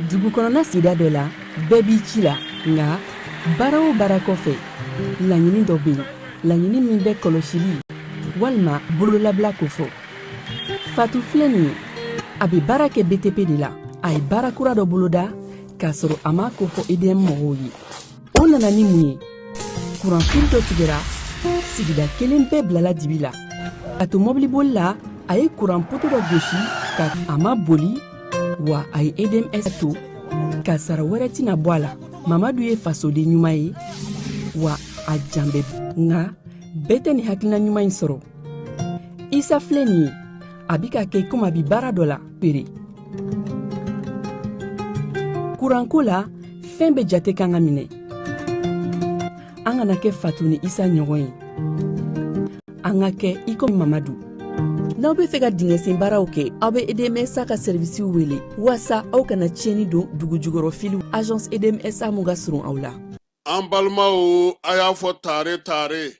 Dugukɔnɔna sida dɔ la bɛɛ b'i ci la nka baara o baara kɔfɛ laɲini dɔ bɛ yen laɲini min bɛ kɔlɔsili walima bololabila ko fɔ Fatu filɛ nin ye a bɛ baara kɛ BTP de la a ye baara kura dɔ boloda k'a sɔrɔ a ma ko fɔ EDM mɔgɔw ye o nana ni mun ye kuranfili dɔ tigɛra sigida kelen bɛɛ bilala dibi la a to mɔbili boli la a ye kuran poto dɔ gosi ka a ma boli wa a ye EDMS to ka sara wɛrɛ tɛna bɔ a la Mamadu ye fasoden ɲuman ye wa a jan bɛ nka bɛɛ tɛ nin hakilina ɲuman in sɔrɔ Isa filɛ nin ye a bɛ ka kɛ komi a bɛ baara dɔ la feere kuranko la fɛn bɛɛ jate kan ka minɛ an kana kɛ Fatu ni Isa ɲɔgɔn ye an ka kɛ i komi Mamadu n'aw bɛ fɛ ka dingɛsen baaraw kɛ aw bɛ EDMSA ka servisiw wele walasa aw kana tiɲɛni don dugu jukɔrɔ filiw agence EDMSA mun ka surun aw la an balimaw a y'a fɔ tare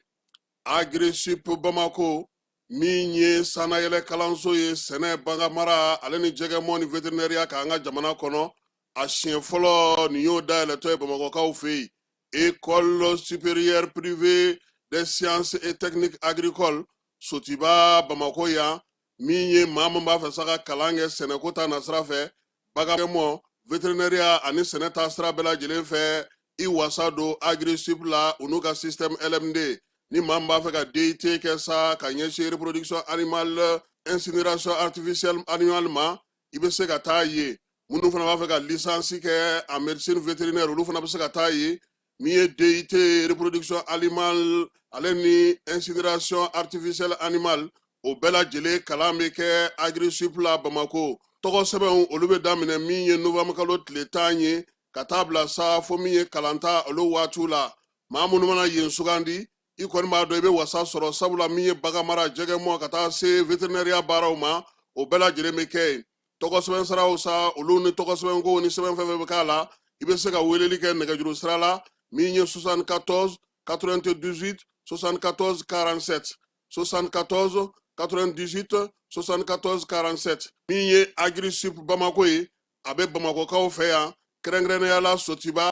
Agri-Sup Bamako min ye sanayɛlɛ kalanso ye sɛnɛ baganmara ale ni jɛgɛmɔ ni vétérinaire k'an ka jamana kɔnɔ a siɲɛ fɔlɔ nin y'o dayɛlɛtɔ ye Bamakɔkaw fɛ yen école supérieure privée des sciences et techniques agricoles Sotiba Bamako yan min ye maa min b'a fɛ sa ka kalan kɛ sɛnɛko ta nasira fɛ baganmɔ vétérinaire ani sɛnɛ ta sira bɛɛ lajɛlen fɛ i wasa don Agri-Sup la u n'u ka système LMD ni maa min b'a fɛ ka DIT kɛ sa ka ɲɛsin reproduction animale incinération artificielle animale ma i bɛ se ka taa ye minnu fana b'a fɛ ka licence kɛ en médecine vétérinaire olu fana bɛ se ka taa ye min ye DIT reproduction animale ale ni incinération artificielle animale o bɛɛ lajɛlen kalan bɛ kɛ Agri-Sup la Bamako tɔgɔ sɛbɛnw olu bɛ daminɛ min ye novembre kalo tile 10 ye ka taa bila sa fo min ye kalanta olu waatiw la maa minnu mana yen sugandi i kɔni b'a dɔn i bɛ wasa sɔrɔ sabula min ye baganmara jɛgɛmɔ ka taa se vétérinaire baaraw ma o bɛɛ lajɛlen bɛ kɛ yen tɔgɔ sɛbɛn siraw sa olu ni tɔgɔ sɛbɛn ko ni sɛbɛn fɛn bɛ k'a la i bɛ se ka weleli kɛ nɛgɛjuru sira la min ye 74 98 74 47 74 98 74 47 min ye Agri-Sup Bamako ye a bɛ Bamakɔkaw fɛ yan kɛrɛnkɛrɛnnenya la Sotiba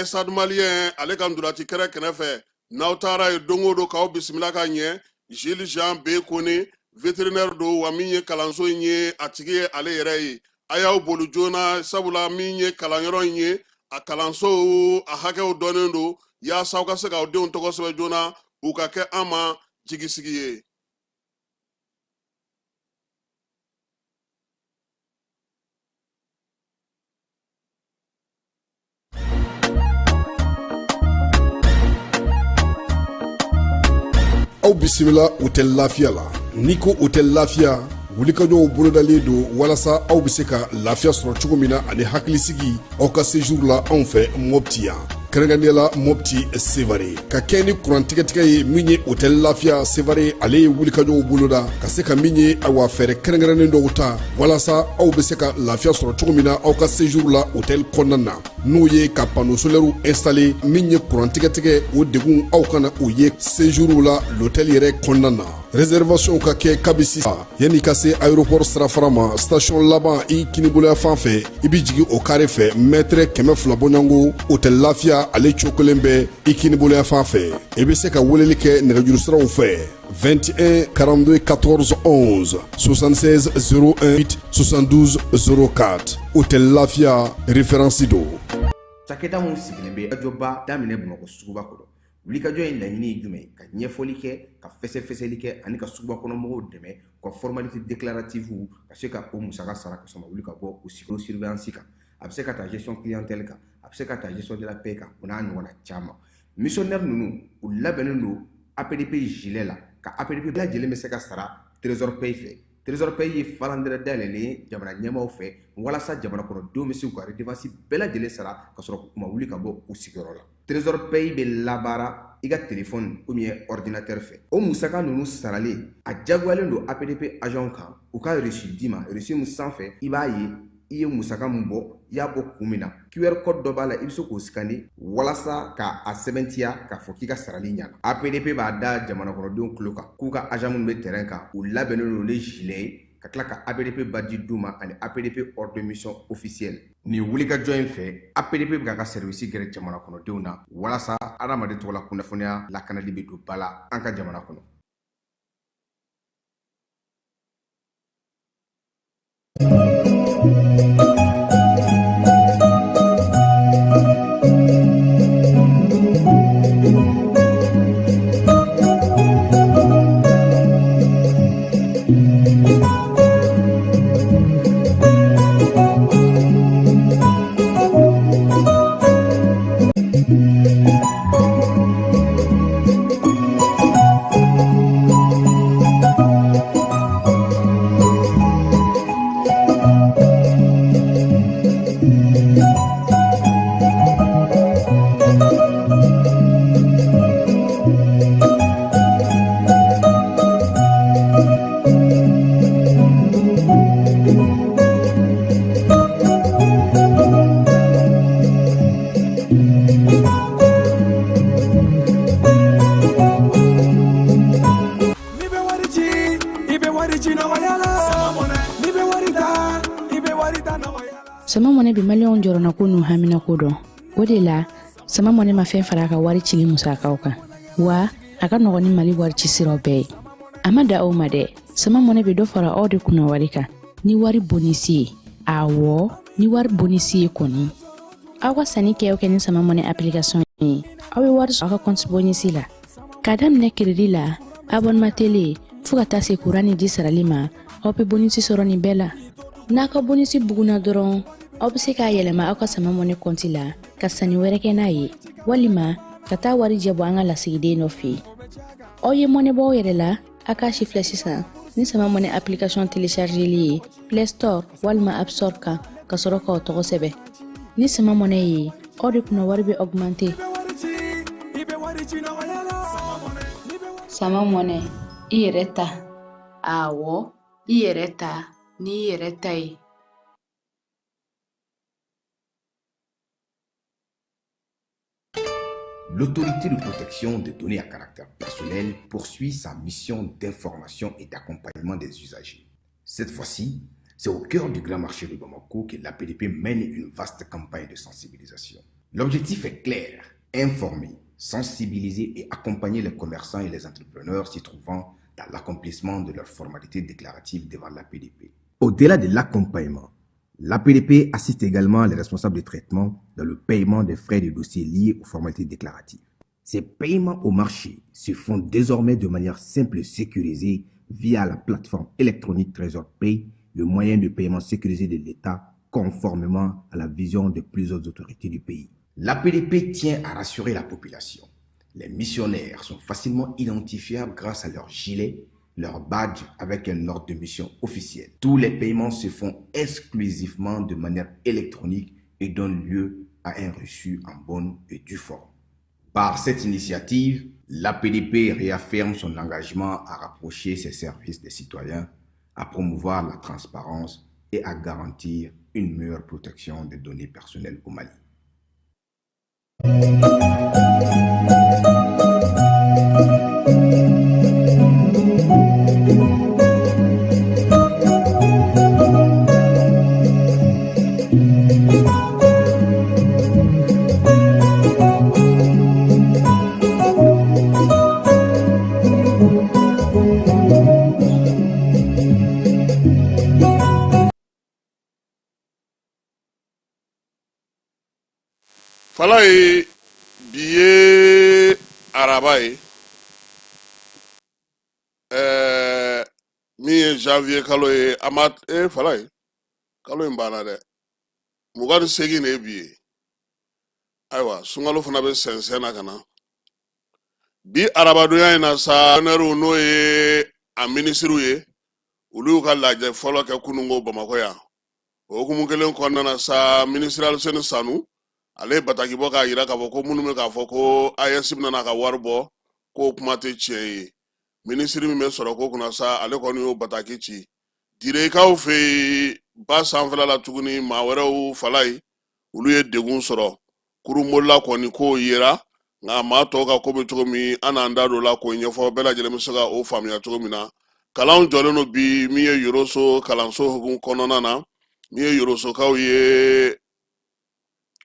Stade Malien ale ka ndolati kɛrɛ kɛrɛfɛ n'aw taara ye don o don k'aw bisimila ka ɲɛ Jules Jean B Kone vétérinaire don wa min ye kalanso in ye a tigi ye ale yɛrɛ ye a y'aw boli joona sabula min ye kalanyɔrɔ in ye a kalanso a hakɛw dɔnnen don yaasa aw ka se k'aw denw tɔgɔ sɛbɛn joona u ka kɛ an ma jigisigi ye aw bisimila hôtel Lafiya la n'i ko hôtel Lafiya wulikajɔw bolodalen don walasa aw bɛ se ka lafiya sɔrɔ cogo min na ani hakilisigi aw ka séjour la anw fɛ Mopti yan kɛrɛnkɛrɛnnenya la Mopti Sevare ka kɛ ni kurantigɛtigɛ ye min ye hôtel Lafiya Sevare ale ye wulikajɔw boloda ka se ka min ye awa fɛɛrɛ kɛrɛnkɛrɛnnen dɔw ta walasa aw bɛ se ka lafiya sɔrɔ cogo min na aw ka séjour la hôtel kɔnɔna na n'o ye ka panneau solaire installé min ye kurantigɛtigɛ o degun aw kana o ye séjour la l'hôtel yɛrɛ kɔnɔna na réservation ka kɛ kabisi yanni ka se aéroport sirafara ma station laban i kiniboloya fan fɛ i bi jigi o kare fɛ mètre 200 bɔɲango hôtel Lafiya ale cokolen bɛ i kiniboloya fan fɛ i bɛ se ka weleli kɛ nɛgɛjuru siraw fɛ 21 42 14 11 76 01 72 04 hôtel Lafiya référence do cakɛda mun sigilen bɛ ajɔba daminɛ Bamakɔ suguba kɔnɔ wulikajɔ in laɲini ye jumɛn ka ɲɛfɔli kɛ ka fɛsɛfɛsɛli kɛ ani ka suguba kɔnɔ mɔgɔw dɛmɛ ka formalité déclarative ka se ka o musaka sara ka sɔrɔ wuli ka bɔ o surveillance kan a bɛ se ka taa gestion clientèle kan a bɛ se ka taa gestion de la paix kan o n'a ɲɔgɔnna caman missionnaire ninnu u labɛnnen don APDP gilet la ka APDP bɛɛ lajɛlen bɛ se ka sara Trésor Pay fɛ. Trésor Pay ye falandɛrɛ dayɛlɛlen jamana ɲɛmaaw fɛ walasa jamana kɔnɔdenw bɛ se k'u ka redevance bɛɛ lajɛlen sara ka sɔrɔ u ma wuli ka bɔ u sigiyɔrɔ la. Trésor Pay bɛ labaara i ka téléphone ou bien ordinateur fɛ. O musaka ninnu sarali a jagoyalen don APDP agent kan u ka reçu d'i ma reçu min sanfɛ i b'a ye i ye musaka min bɔ i y'a bɔ kun min na QR code dɔ b'a la i bɛ se k'o scanner walasa ka a sɛbɛntiya k'a fɔ k'i ka sarali ɲɛna. APDP b'a da jamana kɔnɔdenw tulo kan k'u ka agent minnu bɛ terrain kan u labɛnnen don ni gilet ye ka tila ka APDP badge d'u ma ani APDP ordre de mission officielle. Nin wulikajɔ in fɛ APDP bɛ k'a ka service gɛrɛ jamana kɔnɔdenw na walasa adamaden tɔgɔ la kunnafoniya lakanali bɛ don ba la an ka jamana kɔnɔ. Sama mone bi malion jorona ko nu hamina ko do odela sama mone ma fen fara ka wari cili musaka ka wa aka no ni mali wari ci siro be amada o made sama mone bi do fara ode kuna wari ka ni wari bonisi awo ni wari bonisi koni awa sani ke o ken sama mone application ni awi wari aka compte bonisi la kadam ne kredi la abonnement télé fuka ta se kurani di saralima o pe bonisi soro ni bela naka bonisi buguna doron obseka yelema aka sama mone konti la ka sani were ke nayi walima kata wari jebo anga la sigide no fi oye mone bo yere la aka shifle sisa ni sama mone application télécharger li Play Store walma App Store ka soro ko to sebe ni sama mone yi odi kuna wari be augmenter sama mone ireta awo ireta ni iretai. L'autorité de protection des données à caractère personnel poursuit sa mission d'information et d'accompagnement des usagers. Cette fois-ci, c'est au cœur du grand marché de Bamako que l'APDP mène une vaste campagne de sensibilisation. L'objectif est clair, informer, sensibiliser et accompagner les commerçants et les entrepreneurs s'y trouvant dans l'accomplissement de leurs formalités déclaratives devant l'APDP. Au-delà de l'accompagnement, l'APDP assiste également les responsables de traitement dans le paiement des frais de dossier liés aux formalités déclaratives. Ces paiements au marché se font désormais de manière simple et sécurisée via la plateforme électronique Trésor Pay, le moyen de paiement sécurisé de l'État conformément à la vision de plusieurs autorités du pays. L'APDP tient à rassurer la population. Les missionnaires sont facilement identifiables grâce à leur gilet, leur badge avec un ordre de mission officiel. Tous les paiements se font exclusivement de manière électronique et donnent lieu à un reçu en bonne et due forme. Par cette initiative, l'APDP réaffirme son engagement à rapprocher ses services des citoyens, à promouvoir la transparence et à garantir une meilleure protection des données personnelles au Mali. Fala ye bi ye araba ye min ye janvier kalo ye fala ye kalo in banna dɛ 28 de ye bi ye ayiwa sunkalo fana bɛ sɛnsɛn na ka na bi arabadonya in na sa neru n'o ye a minisiriw ye olu ka lajɛ fɔlɔ kɛ kunungo Bamakɔ yan o hukumu kelen kɔnɔna na sa minisiri Aliseni Sanu ale bataki bɔ k'a yira k'a fɔ ko minnu bɛ k'a fɔ ko AES bɛna ka wari bɔ k'o kuma tɛ tiɲɛ ye minisiri min bɛ sɔrɔ ko kunna sa ale kɔni y'o bataki ci direkaw fɛ yen ba sanfɛla la tuguni maa wɛrɛw fala ye olu ye degun sɔrɔ kurumolila kɔni k'o yera nka maa tɔw ka ko bɛ cogo min an n'an da don la k'o ɲɛfɔ bɛɛ lajɛlen bɛ se ka o faamuya cogo min na kalanw jɔlen don bi min ye Yoroso kalanso hukumu kɔnɔna na min ye Yorosokaw ye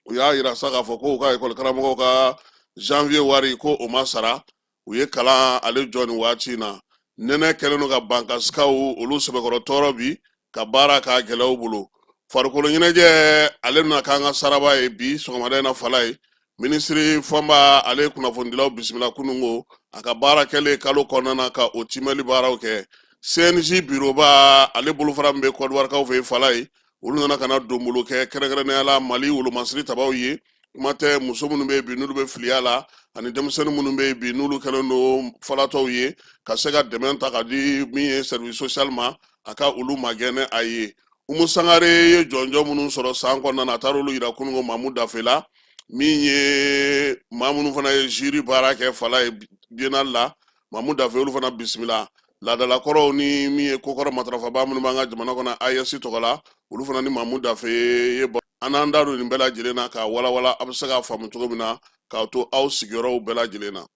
u y'a yira sa k'a fɔ ko u ka ekɔli karamɔgɔw ka janvier wari ko o ma sara u ye kalan ale jɔ nin waati in na nɛnɛ kɛlen don ka ban ka sikaw olu sɛbɛkɔrɔ tɔɔrɔ bi ka baara k'a gɛlɛyaw bolo farikolo ɲɛnajɛ ale bɛna k'an ka saraba ye bi sɔgɔmada in na fala ye minisiri Fɔnba ale kunnafonidilaw bisimila kunungo a ka baara kɛlen kalo kɔnɔna na ka o timɛli baaraw kɛ CNJ biroba ale bolofara min bɛ Côte d'Ivoire kaw fɛ yen fala ye olu nana ka na donbolo kɛ kɛrɛnkɛrɛnnenya la Mali wolomasiri tabaw ye kuma tɛ muso minnu bɛ yen bi n'olu bɛ filiya la ani denmisɛnnin minnu bɛ yen bi n'olu kɛlen don falatɔw ye ka se ka dɛmɛ ta ka di min ye service social ma a ka olu magɛnɛ a ye Umu Sangare ye jɔnjɔ minnu sɔrɔ san kɔnɔna na a taara olu yira kunungo Mamu Dafela min ye maa minnu fana ye jiri baara kɛ fala ye biennale la Mamu Dafe olu fana bisimila laadalakɔrɔw ni min ye kokɔrɔ matarafaba minnu b'an ka jamana kɔnɔ AES tɔgɔ la olu fana ni Mamu Dafe ye an n'an da don nin bɛɛ lajɛlen na k'a walawala a bɛ se k'a faamu cogo min na k'a to aw sigiyɔrɔw bɛɛ lajɛlen na.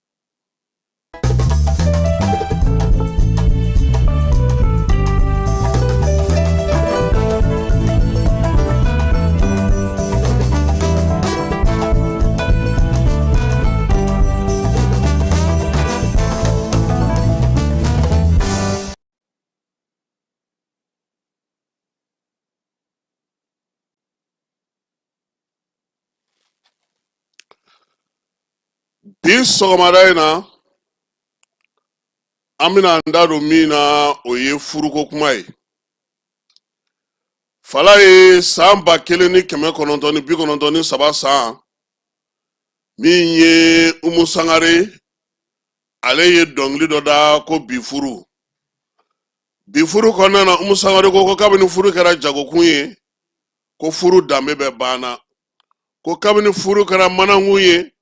Bi sɔgɔmada in na an bɛna an da don min na o ye furuko kuma ye fala ye san 1993 san min ye Umu Sangare ale ye dɔnkili dɔ da ko bi furu kɔnɔna na Umu Sangare ko kabini furu kɛra jagokun ye ko furu danbe bɛ banna ko kabini furu kɛra manakun ye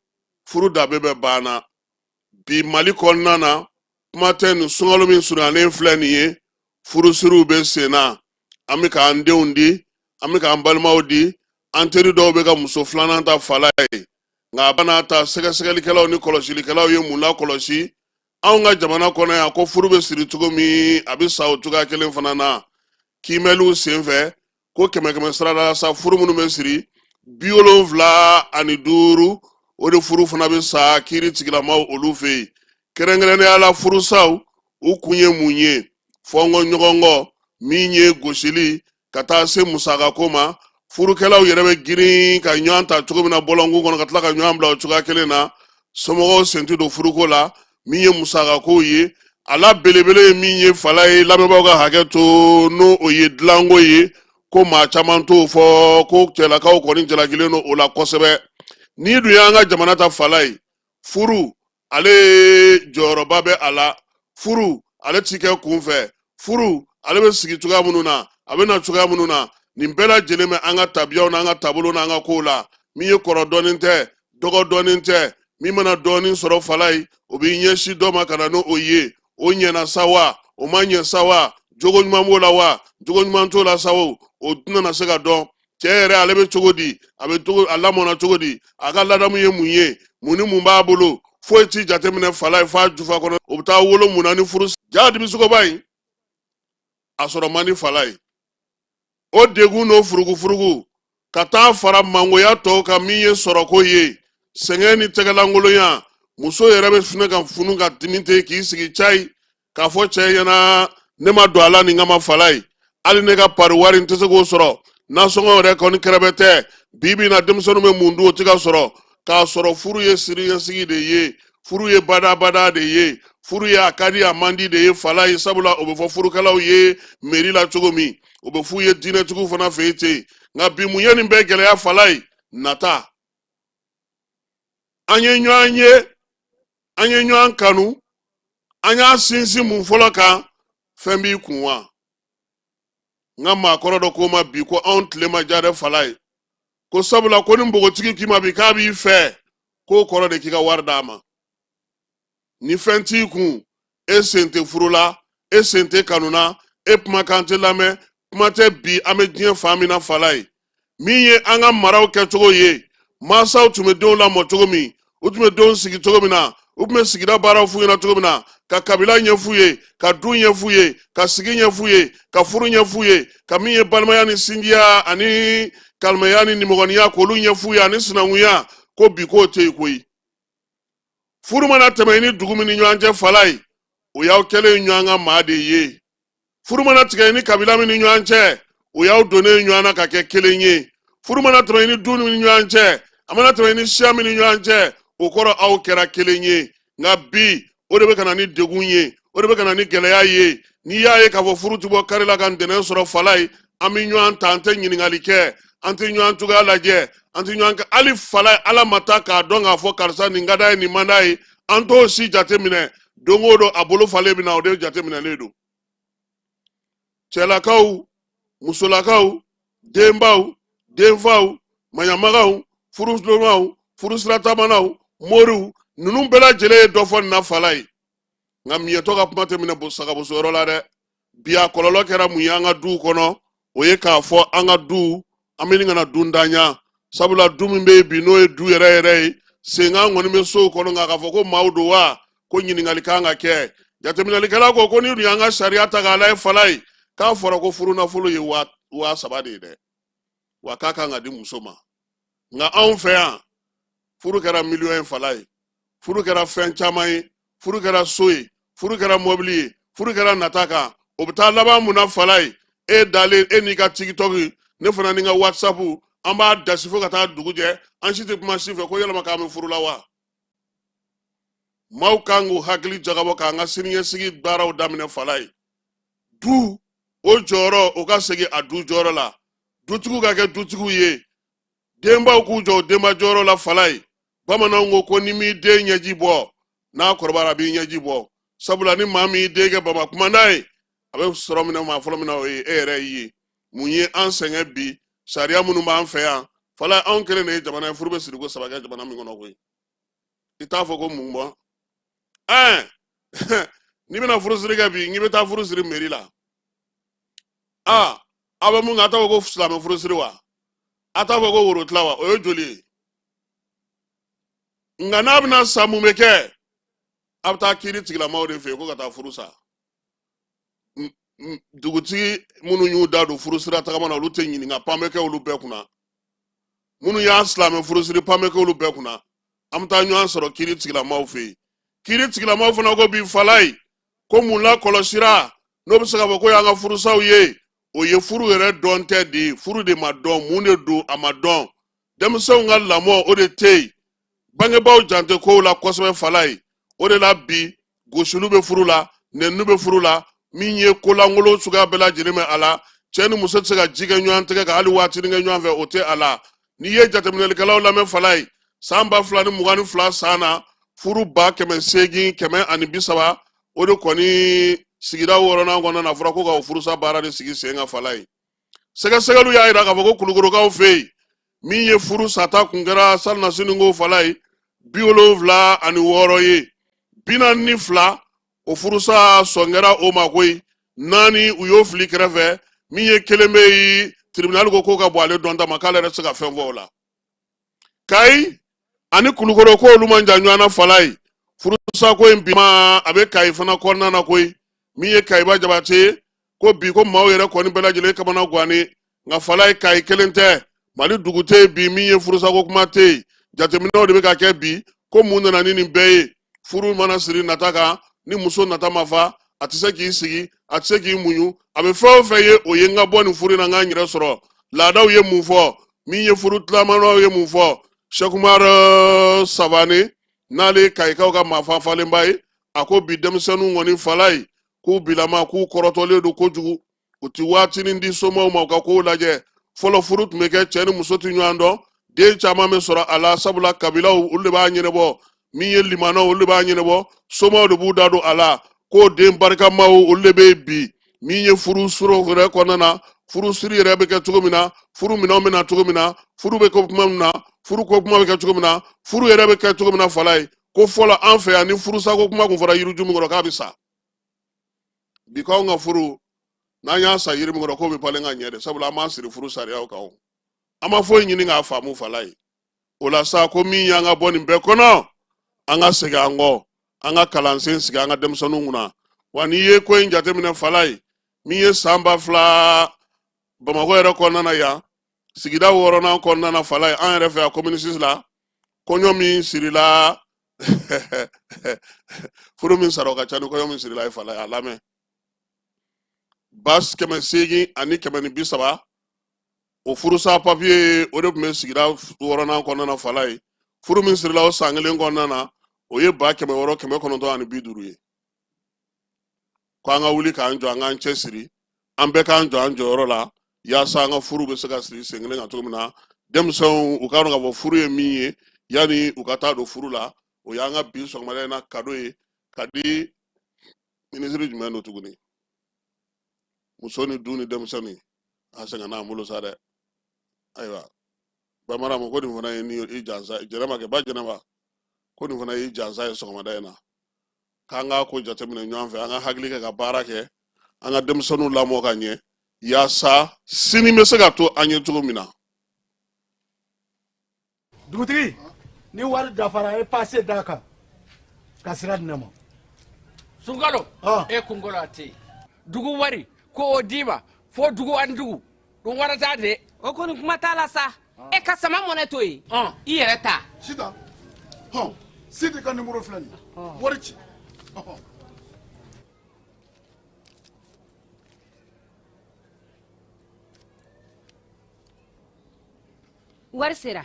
furu danbe bɛ banna bi Mali kɔnɔna na kuma tɛ nin sunkalo min surunyalen filɛ nin ye furusiriw bɛ sen na an bɛ k'an denw di an bɛ k'an balimaw di an teri dɔw bɛ ka muso filanan ta fala ye nka a bɛna ta sɛgɛsɛgɛlikɛlaw ni kɔlɔsilikɛlaw ye mun lakɔlɔsi anw ka jamana kɔnɔ yan ko furu bɛ siri cogo min a bɛ sa o cogoya kelen fana na kiimɛliw senfɛ ko 100 sara la sa furu minnu bɛ siri 75 o de furu fana bɛ sa kiiri tigilamaw olu fɛ yen kɛrɛnkɛrɛnnenya la furusaw u kun ye mun ye fɔnkɔ ɲɔgɔnkɔ min ye gosili ka taa se musakako ma furukɛlaw yɛrɛ bɛ girin ka ɲɔgɔn ta cogo min na bɔlɔnku kɔnɔ ka tila ka ɲɔgɔn bila o cogoya kelen na somɔgɔw senti don furuko la min ye musakako ye a la belebele ye min ye fala ye lamɛnbaaw ka hakɛ to n'o o ye dilanko ye ko maa caman t'o fɔ ko cɛlakaw kɔni jalakilen don o la kosɛbɛ ni dun y'an ka jamana ta fala ye furu ale jɔyɔrɔba bɛ a la furu ale ti kɛ kunfɛ furu ale bɛ sigi cogoya minnu na a bɛ na cogoya minnu na nin bɛɛ lajɛlen bɛ an ka tabiyaw n'an ka taabolo n'an ka kow la min ye kɔrɔ dɔɔnin tɛ dɔgɔ dɔɔnin tɛ min mana dɔɔnin sɔrɔ fala ye o b'i ɲɛsin dɔ ma ka na n'o ye o ɲɛna sa wa o ma ɲɛ sa wa jogo ɲuman b'o la wa jogo ɲuman t'o la sa o tɛna se ka dɔn cɛ yɛrɛ ale bɛ cogo di a lamɔna cogo di a ka ladamu ye mun ye mun ni mun b'a bolo foyi ti jateminɛ fala ye f'a jufa kɔnɔ o bɛ taa wolo mun na ni furu ja dimisogoba in a sɔrɔ man di fala ye o degun n'o furugu ka taa fara mangoya tɔw kan min ye sɔrɔko ye sɛgɛn ni tɛgɛlankolonya muso yɛrɛ bɛ finɛ ka funu ka dimi te k'i sigi cayi k'a fɔ cɛ ɲɛna ne ma don a la nin kama fala ye hali ne ka pari wari n tɛ se k'o sɔrɔ nasɔngɔ yɛrɛ kɔni kɛrɛbɛ tɛ bibi na denmisɛnninw bɛ mun dun o tɛ ka sɔrɔ k'a sɔrɔ furu ye siriɲɛsigi de ye furu ye badabada de ye furu ye a ka di a man di de ye fala ye sabula o bɛ fɔ furukɛlaw ye meri la cogo min o bɛ f'u ye diinɛtigiw fana fɛ yen ten nka bi mun ye nin bɛɛ gɛlɛya fala ye nata an ye ɲɔgɔn ye an ye ɲɔgɔn kanu an y'a sinsin mun fɔlɔ kan fɛn b'i kun wa n ka maakɔrɔ dɔ ko ma bi ko anw tile ma diya dɛ Fala ye ko sabula ko ni npogotigi k'i ma bi k'a b'i fɛ k'o kɔrɔ de k'i ka wari d'a ma ni fɛn t'i kun e sen tɛ furu la e sen tɛ kanu na e kumakan tɛ lamɛn kuma tɛ bi an bɛ diɲɛ fan min na Fala ye min ye an ka maraw kɛcogo ye mansaw tun bɛ denw lamɔ cogo min u tun bɛ denw sigi cogo min na u tun bɛ sigida baaraw f'u ɲɛna cogo min na ka kabila ɲɛf'u ye ka du ɲɛf'u ye ka sigi ɲɛf'u ye ka furu ɲɛf'u ye ka min ye balimaya ni sinjiya ani kalimaya ni nimɔgɔniya k'olu ɲɛf'u ye ani sinankunya ko bi k'o tɛ yen koyi furu mana tɛmɛ i ni dugu min ni ɲɔgɔn cɛ Fala ye o y'aw kɛlen ɲɔgɔn ka maa de ye furu mana tigɛ i ni kabila min ni ɲɔgɔn cɛ o y'aw donnen ɲɔgɔn na ka kɛ kelen ye furu mana tɛmɛ i ni du min ni ɲɔgɔn cɛ a mana tɛmɛ i ni siya min ni ɲɔgɔn cɛ o kɔrɔ aw kɛra kelen ye nka bi o de bɛ ka na ni degun ye o de bɛ ka na ni gɛlɛya ye n'i y'a ye k'a fɔ furu tɛ bɔ kari la ka ntɛnɛn sɔrɔ Fala ye an bɛ ɲɔgɔn ta an tɛ ɲininkali kɛ an tɛ ɲɔgɔn cogoya lajɛ an tɛ ɲɔgɔn kɛ hali Fala ye ala ma taa k'a dɔn k'a fɔ karisa nin ka d'a ye nin man d'a ye an t'o si jate minɛ don o don a bolo falen bɛ na o de jate minɛlen don cɛlakaw musolakaw denbaw denfaw maɲamagaw furusiramaw furusiratabanaw moriw ninnu bɛɛ lajɛlen ye dɔ fɔ nin na Fala ye nka miyɛtɔ ka kuma tɛ minɛ sagabosoyɔrɔ la dɛ bi a kɔlɔlɔ kɛra mun ye an ka duw kɔnɔ o ye k'a fɔ an ka du an bɛ nin kana dun daɲa sabula du min bɛ yen bi n'o ye du yɛrɛ yɛrɛ ye senkan kɔni bɛ sow kɔnɔ nka k'a fɔ ko maaw don wa ko ɲininkali kan ka kɛ jateminɛlikɛla ko ni dun y'an ka sariya ta k'a lajɛ Fala ye k'a fɔra ko furu nafolo ye 3,000 de ye dɛ wa k'a kan ka di muso ma nka anw fɛ yan furu kɛra miliyɔn ye Fala ye furu kɛra fɛn caman ye furu kɛra so ye furu kɛra mɔbili ye furu kɛra nata kan o bɛ taa laban mun na Fala ye e dalen e n'i ka TikTok ne fana ni ka WhatsApp an b'a dasi fo ka taa dugu jɛ an si tɛ kuma si fɛ ko yɛlɛma k'an bɛ furu la wa maaw kan k'u hakili jagabɔ k'an ka siniɲɛsigi baaraw daminɛ Fala ye du o jɔyɔrɔ o ka segin a du jɔyɔrɔ la dutigiw ka kɛ dutigiw ye denbaw k'u jɔ o denba jɔyɔrɔ la Fala ye bamananw ko ni m'i den ɲɛji bɔ n'a kɔrɔbayara a b'i ɲɛji bɔ sabula ni maa min y'i den kɛ bama kumanda ye a bɛ sɔrɔ minɛ maa fɔlɔ min na o ye e yɛrɛ ye mun ye an sɛgɛn bi sariya minnu b'an fɛ yan Fala anw kelen de ye jamana ye furu bɛ siri ko 3 kɛ jamana min kɔnɔ koyi i t'a fɔ ko mun bɔ n'i bɛna furusiri kɛ bi n'i bɛ taa furusiri mairie la aw bɛ mun kɛ a t'a fɔ ko silamɛ furusiri wa a t'a fɔ ko worotila wa o ye joli ye nka n'a bɛna sa mun bɛ kɛ a bɛ taa kiiri tigilamaaw de fɛ yen ko ka taa furu sa dugutigi minnu y'u da don furusira tagama na olu tɛ ɲininka pan bɛ kɛ olu bɛɛ kunna minnu y'a silamɛ furusiri pan bɛ kɛ olu bɛɛ kunna an bɛ taa ɲɔgɔn sɔrɔ kiiri tigilamaaw fɛ yen kiiri tigilamaaw fana ko bi Fala ye ko mun la kɔlɔsira n'o bɛ se ka fɔ ko y'an ka furusaw ye o ye furu yɛrɛ dɔn tɛ de furu de ma dɔn mun de don a ma dɔn denmisɛnw ka lamɔ o de tɛ yen bangebaaw jante kow la kosɛbɛ Fala ye o de la bi gosiliw bɛ furu la nɛniniw bɛ furu la min ye kolangolo suguya bɛɛ lajɛlen bɛ a la cɛ ni muso tɛ se ka ji kɛ ɲɔgɔn tɛgɛ ka hali waatinin kɛ ɲɔgɔn fɛ o tɛ a la n'i ye jateminɛlikɛlaw lamɛn Fala ye san 2022 san na furu 830 o de kɔni sigida 6nan kɔnɔna na fɔra ko ka o furusa baara de sigi sen kan Fala ye sɛgɛsɛgɛliw y'a jira k'a fɔ ko kulukorokaw fɛ yen min ye furu sata kun kɛra salina siniko Fala ye 76 ye 42 o furusa sɔn kɛra o ma koyi 4 u y'o fili kɛrɛfɛ min ye kelen bɛ yen tribunal ko k'o ka bɔ ale dɔn ta ma k'ale yɛrɛ tɛ se ka fɛn fɔ o la Kayi ani kulukoro ko olu man jan ɲɔgɔn na Fala ye furusa ko in bi ma a bɛ Kayi fana kɔnɔna na koyi min ye Kayiba Jabate ko bi ko maaw yɛrɛ kɔni bɛɛ lajɛlen kamana guwanen nka Fala ye Kayi kelen tɛ Mali dugu tɛ yen bi min ye furusa ko kuma tɛ yen jateminɛw de bɛ ka kɛ bi ko mun nana ni nin bɛɛ ye furu mana siri nata kan ni muso nata ma fa a tɛ se k'i sigi a tɛ se k'i muɲu a bɛ fɛn o fɛn ye o ye n ka bɔ nin furu in na n ka n yɛrɛ sɔrɔ laadaw ye mun fɔ min ye furu tilamanaw ye mun fɔ Cheikh Umar Savane n'ale Kayikaw ka maafa falenba ye a ko bi denmisɛnninw kɔni Fala ye k'u bilama k'u kɔrɔtɔlen don kojugu u tɛ waatinin di somɔgɔw ma u ka kow lajɛ fɔlɔ furu tun bɛ kɛ cɛ ni muso tɛ ɲɔgɔn dɔn den caman bɛ sɔrɔ a la sabula kabilaw olu de b'a ɲɛnabɔ min ye limana olu b'a ɲɛnabɔ somaw de b'u da don a la ko den barikamaw olu de bɛ bi min ye furu suro yɛrɛ kɔnɔna na furu siri yɛrɛ bɛ kɛ cogo min na furu minɛnw bɛ na cogo min na furu bɛ kɛ kuma min na furu ko kuma bɛ kɛ cogo min na furu yɛrɛ bɛ kɛ cogo min na fala ye ko fɔlɔ an fɛ yan ni furu sako kuma kun fɔra yiriju min kɔrɔ k'a bɛ sa bi k'anw ka furu n'an y'a sa yiri min kɔrɔ k'o bɛ palen ka ɲɛ de sabula an b'an siri furu sariyaw kan an ma foyi ɲini k'a faamu fala ye o la sa ko min y'an ka bɔ nin bɛɛ kɔnɔ an ka segin an kɔ an ka kalansen sigi an ka denmisɛnninw kunna wa n'i ye ko in jateminɛ fala ye min ye san 2000 Bamakɔ yɛrɛ kɔnɔna na yan sigida 6nan kɔnɔna na fala ye an yɛrɛ fɛ yan commune 6 la kɔɲɔ min sirila furu min sara o ka ca ni kɔɲɔ min sirila ye fala ye a lamɛn bas 800 ani 130 o furusa papiye o de tun bɛ sigida 6nan kɔnɔna na fala ye furu min sirila o san kelen kɔnɔna na o ye 600 950 ye ko an ka wuli k'an jɔ an k'an cɛ siri an bɛɛ k'an jɔ an jɔyɔrɔ la yaasa an ka furu bɛ se ka siri sen kelen kan cogo min na denmisɛnw u k'a dɔn k'a fɔ furu ye min ye yanni u ka taa don furu la o y'an ka bi sɔgɔmada in na kado ye ka di minisiri jumɛn don tuguni muso ni du ni denmisɛnnin a sɛgɛnna an bolo sa dɛ ayiwa bamara ma ko nin fana ye ni i jansa jɛnɛba kɛ ba jɛnɛba ko nin fana ye i jansa ye sɔgɔmada in na k'an ka ko jateminɛ ɲɔgɔn fɛ an ka hakili kɛ ka baara kɛ an ka denmisɛnninw lamɔ ka ɲɛ yaasa sini bɛ se ka to an ye cogo min na dugutigi ni wari dafara e passe d'a kan ka sira di ne ma Sunkalo e kunkolo a tɛ yen dugu wari ko o d'i ma fo dugu ani dugu o wari t'a de o kɔni kuma t'a la sa e ka sama mɔnɛ to yen i yɛrɛ ta sita sidi ka numéro filɛ nin wari ci wari sera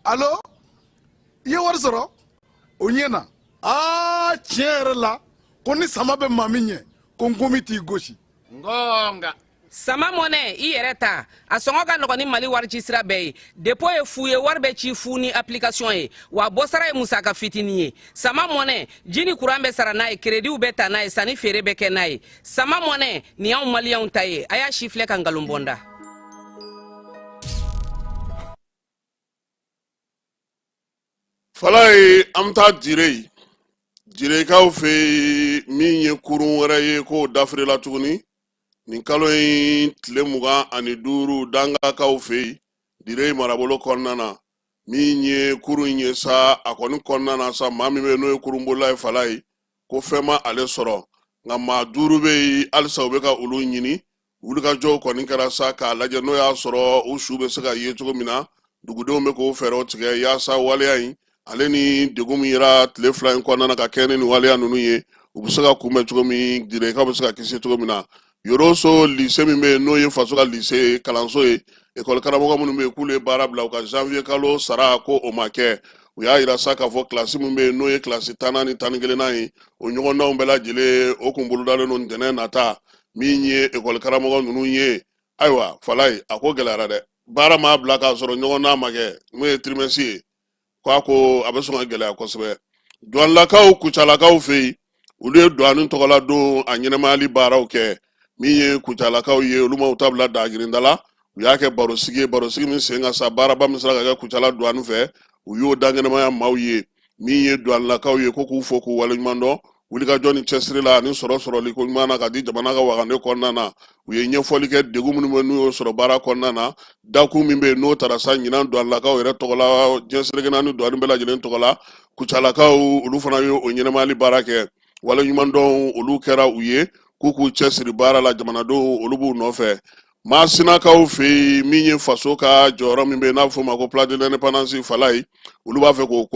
allo i ye wari sɔrɔ o ɲɛna tiɲɛ yɛrɛ la ko ni sama bɛ maa min ɲɛ ko n komi t'i gosi ngonga sama mɔnɛ i yɛrɛ ta a sɔngɔ ka nɔgɔn ni mali wari ci sira bɛɛ ye depo ye fu ye wari bɛ ci fu ni application ye wa bɔsara ye musaka fitinin ye sama mɔnɛ ji ni kuran bɛ sara n'a ye krediw bɛ ta n'a ye sanni feere bɛ kɛ n'a ye sama mɔnɛ nin y'anw maliyɛnw ta ye a y'a si filɛ ka nkalon bɔnda fala ye an bɛ taa jirekaw fɛ min ye kurun wɛrɛ ye k'o dafirila tuguni nin kalo in tile 25 dangakaw fɛ dire marabolo kɔnɔna na min ye kurun in ye sa a kɔni kɔnɔna na sa maa min bɛ n'o ye kurunbolola ye fala ye ko fɛn ma ale sɔrɔ nka maa 5 bɛ yen halisa u bɛ ka olu ɲini wulikajɔw kɔni kɛra sa k'a lajɛ n'o y'a sɔrɔ u su bɛ se ka ye cogo min na dugudenw bɛ k'o fɛɛrɛw tigɛ yaasa waleya in ale ni degun min yera tile 2 in kɔnɔna na ka kɛ ni waleya ninnu ye u bɛ se ka kunbɛn cogo min direkaw bɛ se ka kisi cogo min na yoroso lycée min bɛ yen n'o ye faso ka lycée kalanso ye école karamɔgɔ minnu bɛ yen k'ulu ye baara bila u ka janvier kalo sara ko o ma kɛ u y'a yira sa k'a fɔ kilasi min bɛ yen n'o ye kilasi 10nan ni 11nan ye o ɲɔgɔndanw bɛɛ lajɛlen o kun bolodalen don ntɛnɛn nata min ye école karamɔgɔ ninnu ye ayiwa fala ye a ko gɛlɛyara dɛ baara m'a bila k'a sɔrɔ ɲɔgɔndan ma kɛ n'o ye trimestre ye k'a ko a bɛ sɔn ka gɛlɛya kosɛbɛ douanelakaw kucalakaw fɛ yen olu ye douane tɔgɔla don a ɲɛnɛmayali baaraw kɛ min ye kucalakaw ye olu ma ta bila dagirinda la u y'a kɛ barosigi min sen ka sa baaraba min sera ka kɛ kucala douane fɛ u y'o da ɲɛnɛmaya maaw ye min ye douanelakaw ye ko k'u fo k'u waleɲuman dɔn wulikajɔ ni cɛsiri la ani sɔrɔ sɔrɔli ko ɲuman na ka di jamana ka wagane kɔnɔna na u ye ɲɛfɔli kɛ degun minnu bɛ n'u y'o sɔrɔ baara kɔnɔna na dakun min bɛ yen n'o taara sa ɲinan douanelakaw yɛrɛ tɔgɔ la diɲɛseregena ni douane bɛɛ lajɛlen tɔgɔ la kucalakaw olu fana ye o ɲɛnɛmayali baara kɛ waleɲuman dɔn olu kɛra u ye k'u cɛsiri baara la jamanadenw olu b'u nɔfɛ maasinakaw fɛ yen min ye faso ka jɔyɔrɔ min bɛ yen n'a bɛ f'o ma ko place de l'indépendance fala ye olu b'a fɛ k'o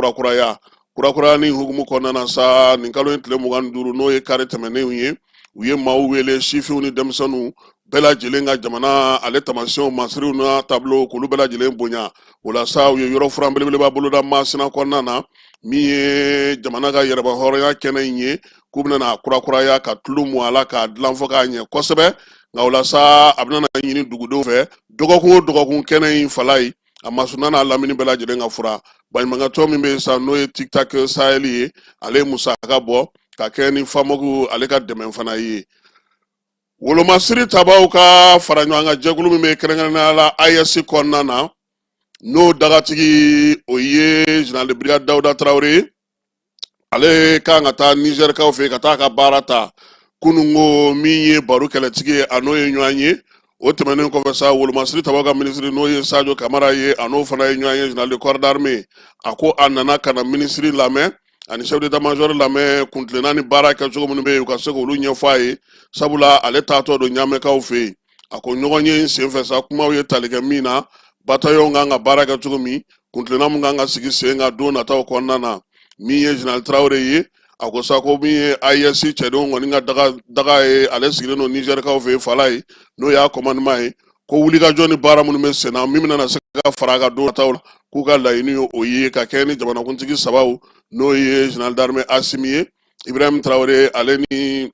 kurakuraya ni hukumu kɔnɔna na sa nin kalo in tile 25 n'o ye kari tɛmɛnenw ye u ye maaw wele sifinw ni denmisɛnninw bɛɛ lajɛlen ka jamana ale tamasiyɛnw masiriw n'a tableau k'olu bɛɛ lajɛlen bonya o la sa u ye yɔrɔ furan belebeleba boloda Masina kɔnɔna na min ye jamana ka yɛrɛba hɔrɔnya kɛnɛ in ye k'u bɛna na kurakuraya ka tulu mu a la k'a dilan fɔ k'a ɲɛ kosɛbɛ nka o la sa a bɛna na ɲini dugudenw fɛ dɔgɔkun o dɔgɔkun kɛnɛ in fala ye a masuna n'a lamini bɛɛ lajɛlen ka fura baɲumankɛtɔn min bɛ yen sa n'o ye tiktak sahel ye ale ye musaka bɔ ka kɛ ni famogu ale ka dɛmɛ fana ye wolomasiri tabaw ka fara ɲɔgɔn kan jɛkulu min bɛ kɛrɛnkɛrɛnnenya la AES kɔnɔna na n'o dagatigi o ye général de brigade Dawuda Tarawele ale kan ka taa Nizɛrikaw fɛ ka taa ka baara ta kunungo min ye baro kɛlɛtigi ye a n'o ye ɲɔgɔn ye o tɛmɛnen kɔfɛ sa wolomasiri tabaw ka minisiri n'o ye Sadio Kamara ye a n'o fana ye ɲɔgɔn ye général de corps d'armée a ko a nana ka na minisiri lamɛn ani chef d'état-major lamɛn kuntilenna ni baara kɛcogo minnu bɛ yen u ka se k'olu ɲɛfɔ a ye sabula ale taatɔ don ɲamɛkaw fɛ yen a ko ɲɔgɔn ye senfɛ sa kumaw ye tali kɛ min na bataillon kan ka baara kɛ cogo min kuntilenna mun kan ka sigi sen kan don nataw kɔnɔna na min ye général Traoré ye a ko sa ko min ye AES cɛdenw kɔni ka daga ye ale sigilen don Nizɛrikaw fɛ yen fala ye n'o y'a commandement ye ko wulikajɔ ni baara minnu bɛ sen na min bɛna se ka fara a ka don nataw la k'u ka laɲini ye o ye ka kɛ ni jamanakuntigi sabaw n'o ye général d'armée Assimi ye Ibrahim Traoré ale ni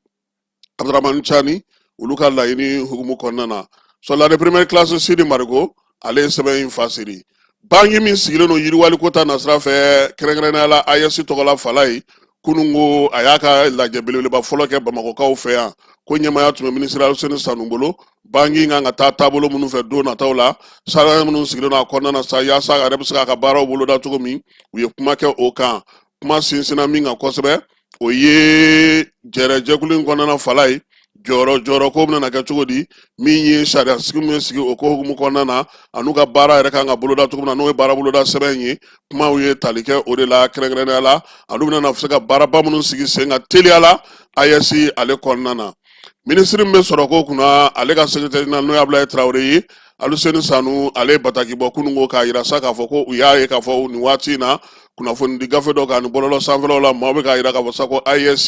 Abdramane Chani olu ka laɲini hukumu kɔnɔna na soldat de première classe Sidi Marigo ale ye sɛbɛn in fasiri bangi min sigilen don yiriwali kota nasira fɛ kɛrɛnkɛrɛnnenya la AES tɔgɔla fala ye kunungo a y'a ka lajɛ belebeleba fɔlɔ kɛ Bamakɔkaw fɛ yan ko ɲɛmaya tun bɛ minisiri Aluseni Sanu bolo bangi kan ka taa taabolo minnu fɛ don nataw la sariya minnu sigilen don a kɔnɔna na sa yaasa a yɛrɛ bɛ se k'a ka baaraw boloda cogo min u ye kuma kɛ o kan kuma sinsinna min kan kosɛbɛ o ye jɛrɛjɛkulu in kɔnɔna fala ye jɔyɔrɔ ko bɛna kɛ cogo di min ye sariya sigi min sigi o ko hukumu kɔnɔna na a n'u ka baara yɛrɛ kan ka boloda cogo min na n'o ye baara boloda sɛbɛn ye kumaw ye tali kɛ o de la kɛrɛnkɛrɛnnenya la olu bɛna se ka baaraba minnu sigi sen ka teliya la AES ale kɔnɔna na minisiri min bɛ sɔrɔ ko kunna ale ka secrétaire général n'o ye Abulaye Traoré ye Aluseni Sanu ale ye bataki bɔ kunungo k'a yira sa k'a fɔ ko u y'a ye k'a fɔ nin waati in na kunnafoni di gafe dɔ kan ni bɔlɔlɔ sanfɛlaw la maaw bɛ k'a yira k'a fɔ sa ko AES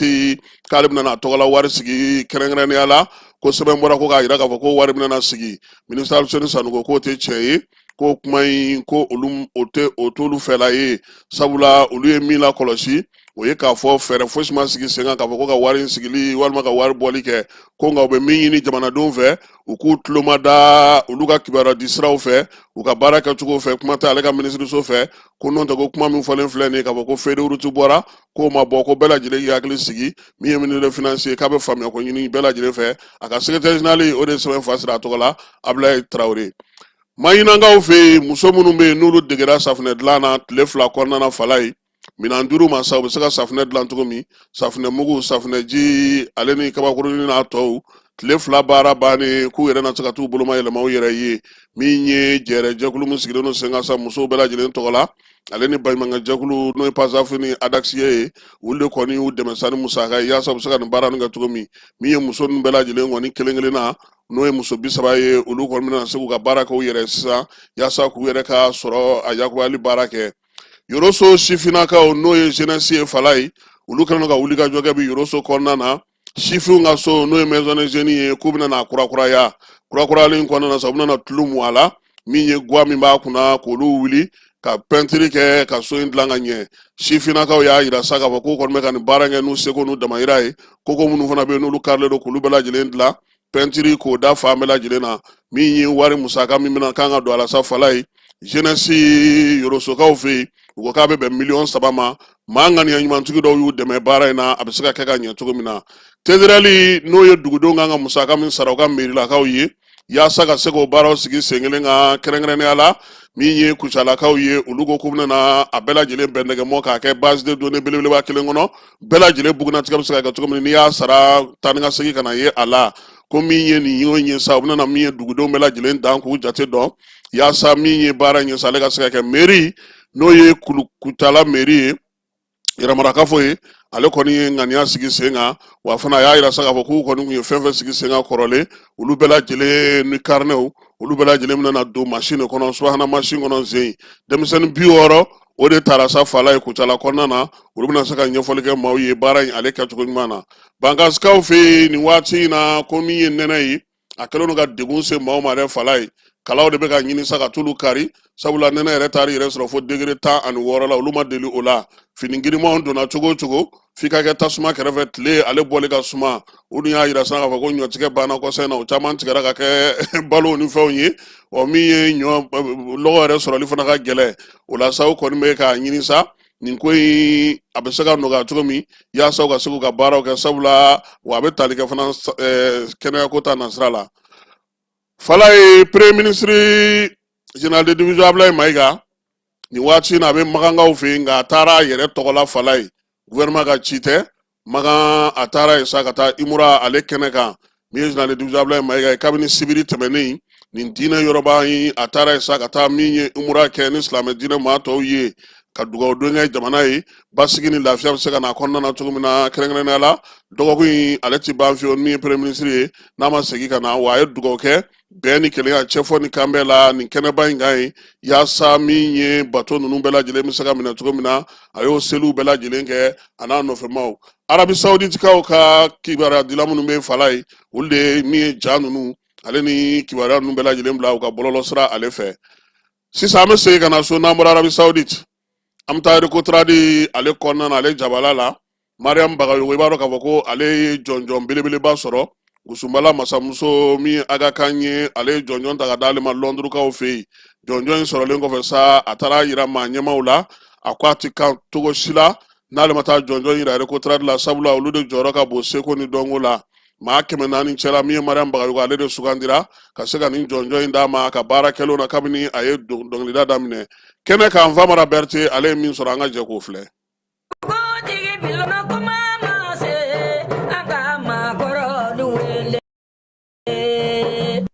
k'ale bɛna na tɔgɔla wari sigi kɛrɛnkɛrɛnnenya la ko sɛbɛn bɔra ko k'a yira k'a fɔ ko wari bɛna na sigi minisiri Aluseni Sanu ko k'o tɛ tiɲɛ ye ko kuma in ko olu o t'olu fɛla ye sabula olu ye min lakɔlɔsi o ye k'a fɔ fɛɛrɛ fosi ma sigi sen kan k'a fɔ ko ka wari in sigili walima ka wari bɔli kɛ ko nka u bɛ min ɲini jamanadenw fɛ u k'u tulo ma da olu ka kibaruya di siraw fɛ u ka baara kɛcogo fɛ kuma tɛ ale ka minisiriso fɛ ko n'o tɛ ko kuma min fɔlen filɛ nin ye k'a fɔ ko feuille de route bɔra k'o ma bɔ ko bɛɛ lajɛlen k'i hakili sigi min ye ministre des finances ye k'a bɛ faamuya ko ɲini bɛɛ lajɛlen fɛ a ka secrétaire général o de ye sɛbɛn fasira a tɔgɔ la Abulaye Traoré maɲinankaw fɛ yen muso minnu bɛ yen n'olu degera safunɛ dilan na tile 2 kɔnɔna na fala ye minan 5 ma sa u bɛ se ka safunɛ dilan cogo min safunɛ mugu safunɛ ji ale ni kabakurunin n'a tɔw tile 2 baara bannen k'u yɛrɛ na se ka t'u boloma yɛlɛma u yɛrɛ ye min ye jɛrɛjɛkulu min sigilen don sen kan sa musow bɛɛ lajɛlen tɔgɔ la ale ni baɲumankɛjɛkulu n'o ye PASAF ni ADAX ye olu de kɔni y'u dɛmɛ sa ni musaka ye yaasa u bɛ se ka nin baara nin kɛ cogo min min ye muso ninnu bɛɛ lajɛlen kɔni kelen kelen na n'o ye muso 30 ye olu kɔni bɛna se k'u ka baara kɛ u yɛrɛ sisan yaasa k'u yɛrɛ ka sɔrɔ a yakubali baara kɛ Yoroso sifinnakaw n'o ye jeunesse ye fala ye olu kɛlen don ka wulikajɔ kɛ bi Yoroso kɔnɔna na sifinw ka so n'o ye maison de jeunes ye k'u bɛna na kurakuraya kurakuralen kɔnɔna na sa u bɛna na tulu mu a la min ye guwa min b'a kunna k'olu wuli ka pɛntiri kɛ ka so in dilan ka ɲɛ sifinnakaw y'a yira sa k'a fɔ k'u kɔni bɛ ka nin baara kɛ n'u seko n'u damayira ye koko minnu fana bɛ yen n'olu karilen don k'olu bɛɛ lajɛlen dilan pɛntiri k'o da fan bɛɛ lajɛlen na min ye wari musaka min bɛna kan ka don a la sa fala ye jeunesse Yorosokaw fɛ yen u ko k'a bɛ bɛn miliyɔn 3 ma maa ŋaniya ɲumantigi dɔw y'u dɛmɛ baara in na a bɛ se ka kɛ ka ɲɛ cogo min na tedereli n'o ye dugudenw kan ka musaka min sara u ka mairilakaw ye yaasa ka se k'o baaraw sigi sen kelen kan kɛrɛnkɛrɛnnenya la min ye kucalakaw ye olu ko k'u bɛna a bɛɛ lajɛlen bɛn nɛgɛmɔ k'a kɛ base de données belebeleba kelen kɔnɔ bɛɛ lajɛlen bugunatigɛ bɛ se ka kɛ cogo min n'i y'a sara taa ni ka segin ka na ye a la ko min ye nin y'o ɲɛ sa u bɛna min ye dugudenw bɛɛ lajɛlen dan k'u jate dɔn yaasa min ye baara ɲɛ sa ale ka se ka kɛ mairie n'o ye Kutala mairie ye yɛrɛmarakafo ye ale kɔni ye ŋaniya sigi sen kan wa fana a y'a yira sa k'a fɔ k'u kɔni tun ye fɛn fɛn sigi sen kan kɔrɔlen olu bɛɛ lajɛlen ni carnetw olu bɛɛ lajɛlen bɛna don machine kɔnɔ subahana machine kɔnɔ sen denmisɛnnin 60 o de taara sa fala ye Kucala kɔnɔna na olu bɛna se ka ɲɛfɔli kɛ maaw ye baara in ale kɛcogo ɲuman na Bankasikaw fɛ nin waati in na ko min ye nɛnɛ ye a kɛlen don ka degun se maaw ma dɛ fala ye kalaw de bɛ ka ɲini sa ka tulu kari sabula nɛnɛ yɛrɛ taari yɛrɛ sɔrɔ fo degré 16 la olu ma deli o la fini girimanw donna cogo o cogo f'i ka kɛ tasuma kɛrɛfɛ tile ale bɔli ka suma o dun y'a yira san k'a fɔ ko ɲɔtigɛ banna kɔsɛbɛ na o caman tigɛra ka kɛ balo ni fɛnw ye min ye lɔgɔ yɛrɛ sɔrɔli fana ka gɛlɛ o la sa u kɔni bɛ k'a ɲini sa nin ko in a bɛ se ka nɔgɔya cogo min yaasa u ka se k'u ka baaraw kɛ sabula wa a bɛ tali kɛ fana kɛnɛyako ta nasira la fala ye premier ministre général de division Ablaye Mayiga nin waati in a bɛ magankaw fɛ yen nka a taara a yɛrɛ tɔgɔla fala ye gouvernement ka ci tɛ magan a taara yen sa ka taa imura ale kɛnɛ kan min ye général de division Ablaye Mayiga ye kabini sibiri tɛmɛnen nin diinɛ yɔrɔba in a taara yen sa ka taa min ye imura kɛ ni silamɛ diinɛ maa tɔw ye ka dugawu don kɛ jamana ye basigi ni lafiya bɛ se ka na kɔnɔna na cogo min na kɛrɛnkɛrɛnnenya la dɔgɔkun in ale ti ban fiyewu min ye premier ministre ye n'a ma segin ka na wa a ye dugawu kɛ bɛn ni kelenya cɛfɔ ni kanbɛn la nin kɛnɛba in kan ye yaasa min ye bato ninnu bɛɛ lajɛlen bɛ se ka minɛ cogo min na a y'o seliw bɛɛ lajɛlen kɛ a n'a nɔfɛmaw arabi sauditikaw ka kibaruya dila minnu bɛ fala ye olu de ye min ye ja ninnu ale ni kibaruya ninnu bɛɛ lajɛlen bila u ka bɔlɔlɔ sira ale fɛ sisan an bɛ segin ka na so n'an bɔra arabi saudite an bɛ taa récotra di ale kɔnɔna na ale jabala la mariam bagayogo i b'a dɔn k'a fɔ ko ale ye jɔnjɔn belebeleba sɔrɔ Gusumbala masamuso min aga kan ye ale ye jɔnjɔn ta ka d'ale ma lɔndurukaw fɛ yen jɔnjɔn in sɔrɔlen kɔfɛ sa a taara yira maa ɲɛmaw la a ko a ti kan cogo si la n'ale ma taa jɔnjɔn yira récotra la sabula olu de jɔyɔrɔ ka bon seko ni dɔnko la maa 400 cɛla min ye mariam bagayogo ale de sugandira ka se ka nin jɔnjɔn in d'a ma a ka baara kɛlenw na kabini a ye dɔnkilida daminɛ kɛnɛ kan Famara Berete ale ye min sɔrɔ an ka jɛ k'o filɛ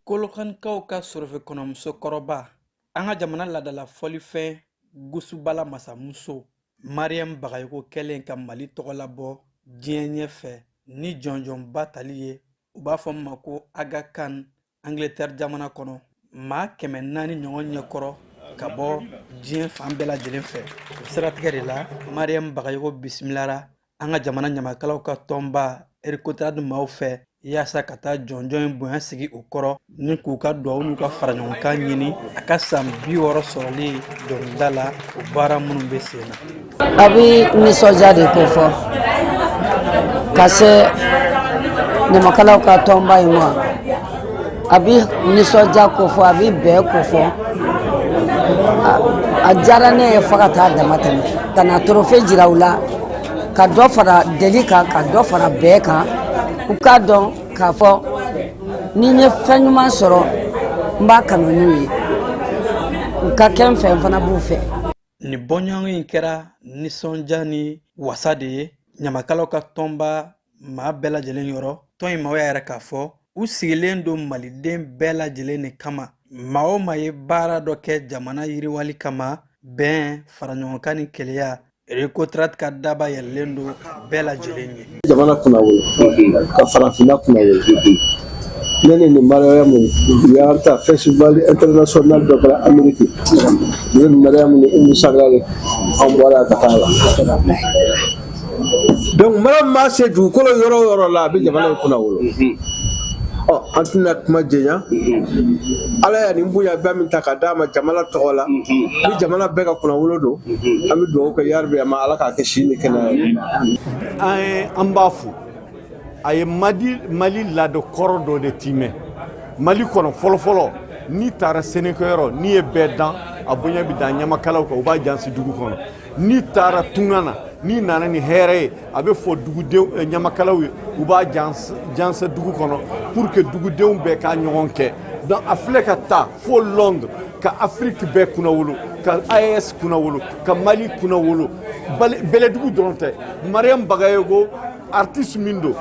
Kolokankaw ka sɔrɔfɛ kɔnɔmuso kɔrɔba an ka jamana ladala fɔlifɛn Gusubala masamuso Mariam Bagayogo kɛlen ka Mali tɔgɔ labɔ diɲɛ ɲɛfɛ ni jɔnjɔnba tali ye u b'a fɔ ma ko Aga Khan Angleterre jamana kɔnɔ maa 400 ɲɔgɔn ɲɛkɔrɔ ka bɔ diɲɛ fan bɛɛ lajɛlen fɛ o siratigɛ de la Mariam Bagayogo bisimilara an ka jamana ɲamakalaw ka tɔnba récotra di maaw fɛ yaasa ka taa jɔnjɔn in bonya sigi u kɔrɔ ni k'u ka duwawu n'u ka faraɲɔgɔnkan ɲini a ka san 60 sɔrɔli dɔnkilida la o baara minnu bɛ sen na a bɛ nisɔndiya de ko fɔ ka se ɲamakalaw ka tɔnba in ma a bɛ nisɔndiya ko fɔ a bɛ bɛn ko fɔ a diyara ne ye fo ka taa dama tɛmɛ ka na trophée jira u la ka dɔ fara deli kan ka dɔ fara bɛɛ kan u k'a dɔn k'a fɔ ni n ye fɛn ɲuman sɔrɔ n b'a kanu n'u ye u ka kɛ n fɛ n fana b'u fɛ. Ni bɔɲɔgɔn in kɛra nisɔndiya ni wasa de ye ɲamakalaw ka tɔnba maa bɛɛ lajɛlen yɔrɔ tɔn in maaw y'a yɛrɛ k'a fɔ u sigilen don maliden bɛɛ lajɛlen de kama maa o maa ye baara dɔ kɛ jamana yiriwali kama bɛn faraɲɔgɔnkan ni keleya récotra ka daba yɛlɛlen don bɛɛ lajɛlen ye jamana kunnawolo ka farafinna kunnawolo ne ni nin mariam u y'an ta festival international dɔ kɛra Amérique ne ni mariam ni Umu Sangare an bɔra ka taa la donc mariam ma se dugukolo yɔrɔ o yɔrɔ la a bɛ jamana in kunnawolo an tɛna kuma jɛnya ala y'a nin bonya bɛɛ min ta ka d'a ma jamana tɔgɔ la ni jamana bɛɛ ka kunnawolo don an bɛ dugawu kɛ yarabi ama ala k'a kɛ si ni kɛnɛya ye an b'a fo a ye Mali ladon kɔrɔ dɔ de timɛ Mali kɔnɔ fɔlɔfɔlɔ n'i taara sɛnɛkɛyɔrɔ n'i ye bɛɛ dan a bonya bɛ dan ɲamakalaw kan u b'a jansi dugu kɔnɔ n'i taara tunga na n'i nana ni hɛrɛ ye a bɛ fɔ dugudenw ɲamakalaw ye u b'a jansa dugu kɔnɔ pour que dugudenw bɛɛ ka ɲɔgɔn kɛ donc a filɛ ka taa fo Londres ka Afrique bɛɛ kunnawolo ka AES kunnawolo ka Mali kunnawolo Bɛlɛdugu dɔrɔn tɛ Mariam Bagayogo artiste min don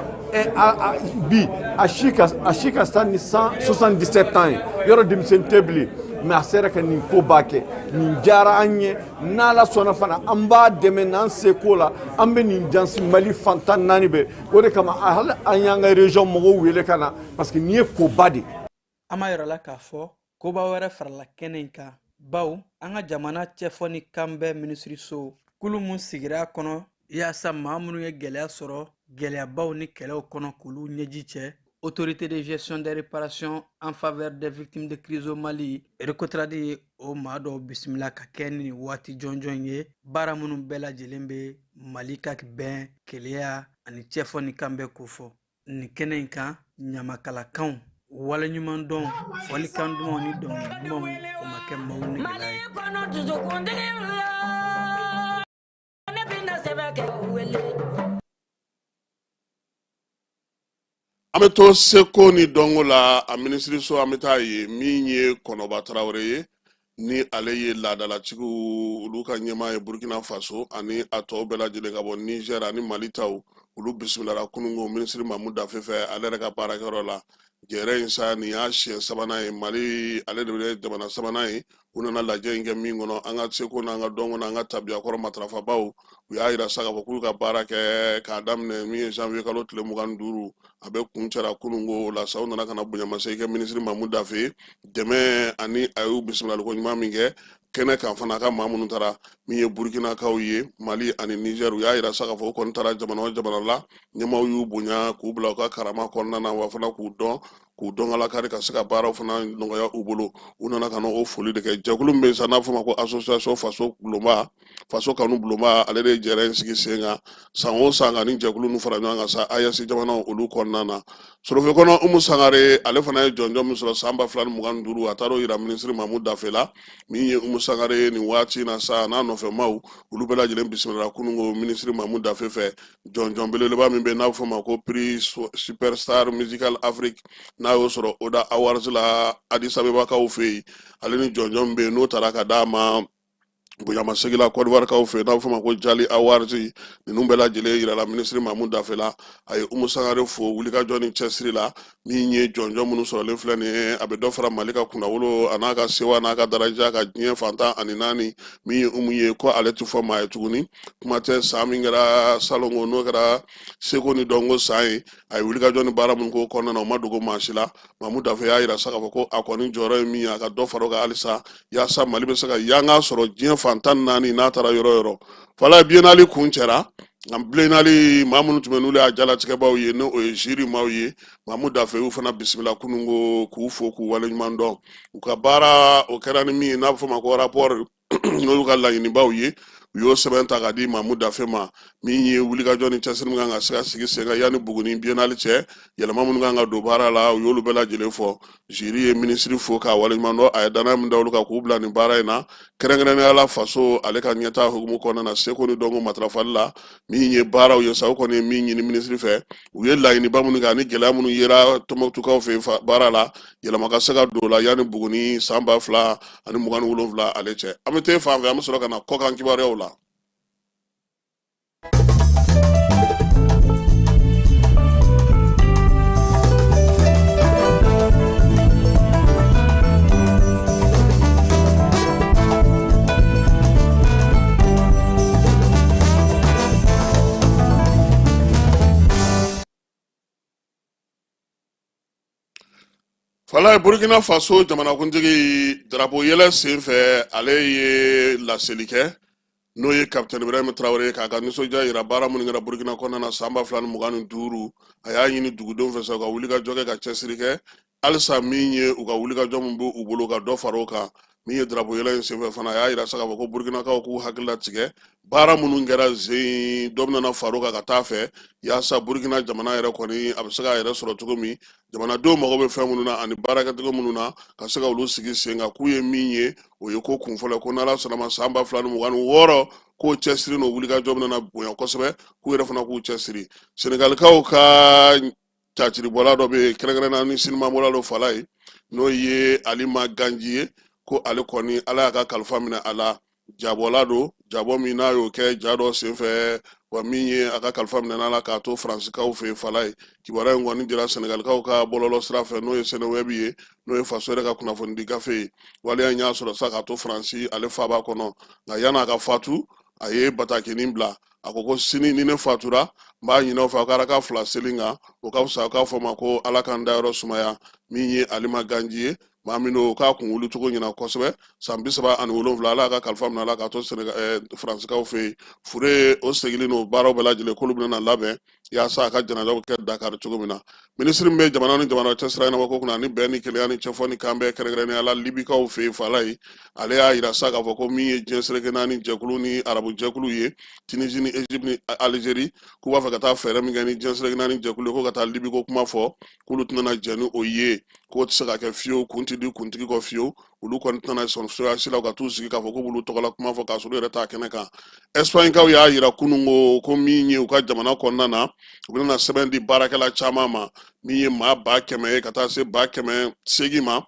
bi a si ka sa ni 177 ans ye yɔrɔ denmisɛnnin tɛ bilen mais a sera ka nin ko b'a kɛ nin diyara an ye n'ala sɔnna fana an b'a dɛmɛ n'an seko la an bɛ nin jansi Mali fantan 4 bɛɛ o de kama hali an y'an ka région mɔgɔw wele ka na parce que nin ye koba de an m'a yɔrɔ la k'a fɔ koba wɛrɛ farala kɛnɛ in kan bawo an ka jamana cɛfɔ ni kanbɛn minisiriso kulu mun sigira kɔnɔ yaasa maa minnu ye gɛlɛya sɔrɔ gɛlɛyabaw ni kɛlɛw kɔnɔ k'olu ɲɛji cɛ autorité de gestion des réparations en faveur des victimes de crise au Mali recotradi o maa dɔw bisimila ka kɛ ni waati jɔnjɔn ye baara minnu bɛɛ lajɛlen bɛ Mali ka bɛn keleya ani cɛfɔ ni kan bɛɛ ko fɔ nin kɛnɛ in kan ɲamakalakanw waleɲuman dɔn fɔlikan dumanw ni dɔnkili dumanw o ma kɛ maaw negela ye. An bɛ to seko ni dɔnko la a minisiriso an bɛ taa ye min ye Kɔnɔba Tarawele ye ni ale ye laadalatigiw olu ka ɲɛmaa ye Burkina Faso ani a tɔw bɛɛ lajɛlen ka bɔ Niger ani Mali taw olu bisimilara kunungo minisiri Mamu Dafe fɛ ale yɛrɛ ka baarakɛyɔrɔ la gɛrɛ in sa nin y'a siɲɛ sabanan ye Mali ale de bɛ jamana sabanan ye u nana lajɛ in kɛ min kɔnɔ an ka seko n'an ka dɔnko n'an ka tabiyakɔrɔ matarafabaw u y'a yira sa k'a fɔ k'u ka baara kɛ k'a daminɛ min ye janvier kalo tile 25 a bɛ kun cɛra kunungo la sa u nana ka na bonyamasegin kɛ minisiri Mamu Dafe dɛmɛ ani a y'u bisimilaliko ɲuman min kɛ kɛnɛ kan fana ka maa minnu taara min ye Burkinakaw ye Mali ani Niger u y'a yira sa k'a fɔ u kɔni taara jamana o jamana la ɲɛmaaw y'u bonya k'u bila u ka karama kɔnɔna na wa fana k'u dɔn alakari ka se ka baaraw fana nɔgɔya u bolo u nana ka na o foli de kɛ jɛkulu min bɛ sa n'a fɔ ma ko association faso kanu bulonba ale de jɛra in sigi sen kan san o san ka ni jɛkulu nu fara ɲɔgɔn kan sa AES jamanaw olu kɔnɔna na Sorofe kɔnɔ Umu Sangare ale fana ye jɔnjɔn min sɔrɔ san 2025 a taara o yira minisiri Mamu Dafe la min ye Umu Sangare nin waati na sa n'a nɔfɛ maaw olu bɛɛ lajɛlen bisimila kunungo minisiri Mamu Dafe fɛ jɔnjɔn belebeleba min bɛ n'a fɔ ma ko prix Superstar Musical Afrique n'a y'o sɔrɔ Oda Awards la Addis Abebakaw fɛ yen ale ni jɔnjɔn bɛ yen n'o taara ka d'a ma bonyamasegin la Côte d'Ivoire kaw fɛ n'a fɔ ma ko Jali Awards ninnu bɛɛ lajɛlen yirala minisiri Mamu Dafe la a ye Umu Sangare fo wulikajɔ ni cɛsiri la min ye jɔnjɔn minnu sɔrɔlen filɛ nin ye a bɛ dɔ fara Mali ka kunnawolo a n'a ka sewa n'a ka daraja ka diɲɛ fantan ani naani min ye Umu ye ko ale tɛ fɔ maa ye tuguni kuma tɛ san min kɛra salongo n'o kɛra seko ni dɔnko san ye a ye wulikajɔ ni baara minnu k'o kɔnɔna na o ma dogo maa si la Mamu Dafe y'a yira sa k'a fɔ ko a kɔni jɔyɔrɔ ye min ye a ka dɔ fara o kan halisa yaasa Mali bɛ se ka yanga sɔrɔ diɲɛ fantan naani n'a taara yɔrɔ yɔrɔ fala biennale kun cɛra an biennale maa minnu tun bɛ n'olu y'a jalatigɛbaw ye n'o ye jury maaw ye Mamu Dafe y'u fana bisimila kunungo k'u fo k'u waleɲuman dɔn u ka baara o kɛra ni min ye n'a bɛ fɔ ma ko rapport n'olu ka laɲinibaw ye u y'o sɛbɛn ta k'a di Mamu Dafe ma min ye wulikajɔ ni cɛsiri min kan ka se ka sigi sen kan yanni Buguni biennale cɛ yɛlɛma minnu kan ka don baara la u y'olu bɛɛ lajɛlen fɔ jury ye minisiri fo k'a waleɲuman dɔn a ye danaya min da olu kan k'u bila nin baara in na kɛrɛnkɛrɛnnenya la faso ale ka ɲɛtaa hukumu kɔnɔna na seko ni dɔnko matarafali la min ye baaraw ye sa u kɔni ye min ɲini minisiri fɛ u ye laɲiniba minnu kɛ ani gɛlɛya minnu yera Tɔnbukutukaw fɛ baara la yɛlɛma ka se ka don o la yanni Buguni san 2027 ale cɛ an bɛ taa fan fɛ an bɛ sɔrɔ ka na kɔkan kibaruyaw la. Fala Burkina Faso jamanakuntigi drapeau yɛlɛ senfɛ ale ye laseli kɛ n'o ye capitaine Ibrahim Traoré k'a ka nisɔndiya yira baara minnu kɛra Burkina kɔnɔna na san 2025 a y'a ɲini dugudenw fɛ sa u ka wulikajɔ kɛ ka cɛsiri kɛ halisa min ye u ka wulikajɔ min b'u bolo ka dɔ fara o kan min ye drapeau yɛlɛ in senfɛ fana a y'a yira sa k'a fɔ ko Burkinakaw k'u hakili latigɛ baara minnu kɛra zen dɔ bɛna fara o kan ka taa fɛ yaasa Burkina jamana yɛrɛ kɔni a bɛ se k'a yɛrɛ sɔrɔ cogo min jamanadenw mago bɛ fɛn minnu na ani baarakɛcogo minnu na ka se ka olu sigi sen kan k'u ye min ye o ye ko kunfɔlɔ ko n'Ala sɔnna ma san 2026 k'o cɛsiri n'o wulikajɔ bɛna bonya kosɛbɛ k'u yɛrɛ fana k'u cɛsiri Senegalikaw ka caciribɔla dɔ bɛ yen kɛrɛnkɛrɛnnenya ni sinimabɔla dɔ fala ye n'o ye Alima Ganji ye ko ale kɔni Ala y'a ka kalifa minɛ a la jabɔla don jabɔ min n'a y'o kɛ ja dɔ senfɛ wa min ye a ka kalifa minɛ a la k'a to Faransikaw fɛ yen fala ye kibaruya in kɔni dira Senegalikaw ka bɔlɔlɔ sira fɛ n'o ye Seneweb ye n'o ye faso yɛrɛ ka kunnafoni di gafe ye waleya in y'a sɔrɔ sa k'a to Faransi ale fa b'a kɔnɔ nka yan'a ka fatu a ye batakinin bila a ko sini ni ne fatura n b'a ɲini aw fɛ aw ka raka 2 seli kan o ka fisa aw k'a fɔ ma ko Ala k'an dayɔrɔ sumaya min ye Alima Ganji ye mamino ka kun wulu cogo ɲina kosɛbɛ san 37 ala ka kalifa minɛ ala ka to faransiskaw fɛ fure o segili n'o baaraw bɛɛ lajɛlen k'olu bɛna labɛn yaasa a ka janajaw kɛ Dakar cogo min na ministre min bɛ jamana ni jamana cɛ sira ɲɛnabɔ ko kunna ni bɛn ni kelenya ni cɛfɔ ni kan bɛɛ kɛrɛnkɛrɛnnen ala libikaw fɛ fala ye ale y'a yira sa k'a fɔ ko min ye diɲɛ seleke naani jɛkulu ni arabu jɛkulu ye Tunisie ni Egypte ni Algérie k'u b'a fɛ ka taa fɛɛrɛ min kɛ ni diɲɛ seleke naani jɛkulu ye ko ka taa libi ko kuma fɔ k'olu tɛna jɛn ni o ye k'o tɛ se ka kɛ fiyewu kun tɛ di kuntigi kɔ fiyewu olu kɔni tɛna sɔn soyasi la ka t'u sigi k'a fɔ ko b'olu tɔgɔla kuma fɔ k'a sɔrɔ u yɛrɛ t'a kɛnɛ kan Espagnekaw y'a yira kunungo ko min ye u ka jamana kɔnɔna na u bɛna sɛbɛn di baarakɛla caman ma min ye maa 100,000 ye ka taa se 180,000 ma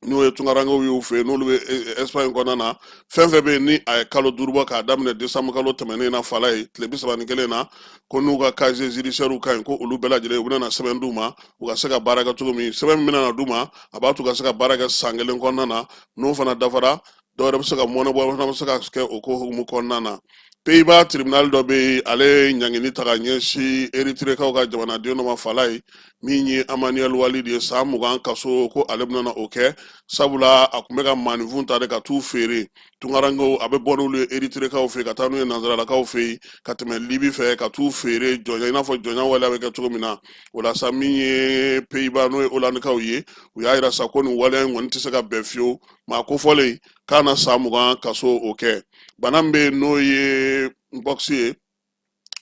n'o ye tungarankew y'u fɛ n'olu bɛ Espagne kɔnɔna na fɛn fɛn bɛ ni a ye kalo 5 bɔ k'a daminɛ décembre kalo tɛmɛnen na fala ye tile 31 na ko n'u ka casier judiciaire ka ɲi ko olu bɛɛ lajɛlen u bɛna sɛbɛn d'u ma u ka se ka baara kɛ cogo min sɛbɛn min bɛna d'u ma a b'a to ka se ka baara kɛ san 1 kɔnɔna na n'o fana dafara dɔw yɛrɛ bɛ se ka mɔnɛ bɔ fana bɛ se ka kɛ o ko hukumu kɔnɔna na Pays-Bas tribunal dɔ bɛ yen ale ɲangini ta ka ɲɛsin Eritrekaw ka jamanaden dɔ ma fala ye min ye Emmanuel Walid ye san 20 kaso ko ale bɛna o kɛ sabula a tun bɛ ka maanifin ta de ka t'u feere tungarankew a bɛ bɔ n'olu ye Eritrekaw fɛ ka taa n'u ye nanzaralakaw fɛ ka tɛmɛ Libi fɛ ka t'u feere jɔnya i n'a fɔ jɔnya waleya bɛ kɛ cogo min na o la sa min ye Pays-Bas n'o ye Holandekaw ye u y'a yira sa ko nin waleya in kɔni tɛ se ka bɛn fiyewu maa kofɔlen k'a na san 20 kaso o kɛ bana min bɛ yen n'o ye box ye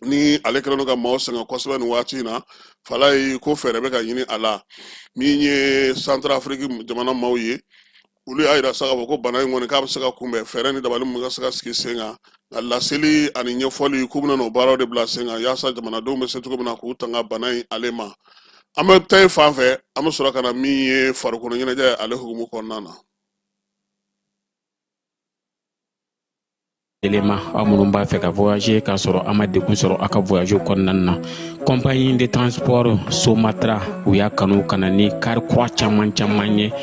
ni ale kɛlen don ka maaw sɛgɛn kosɛbɛ nin waati in na fala ye ko fɛɛrɛ bɛ ka ɲini a la min ye Centrafrique jamana maaw ye olu y'a yira sa k'a fɔ ko bana in kɔni k'a bɛ se ka kunbɛn fɛɛrɛ ni dabali mun ka se ka sigi sen kan nka laseli ani ɲɛfɔli k'u bɛna n'o baaraw de bila sen kan yaasa jamanadenw bɛ se cogo min na k'u tanga bana in ale ma an bɛ taa fan fɛ an bɛ sɔrɔ ka na min ye farikolo ɲɛnajɛ ale hukumu kɔnɔna na. Élément aw minnu b'a fɛ ka voyager k'a sɔrɔ a ma degun sɔrɔ a ka voyage kɔnɔna na compagnie de transport Somatra u y'a kanu ka na ni kari kura caman ye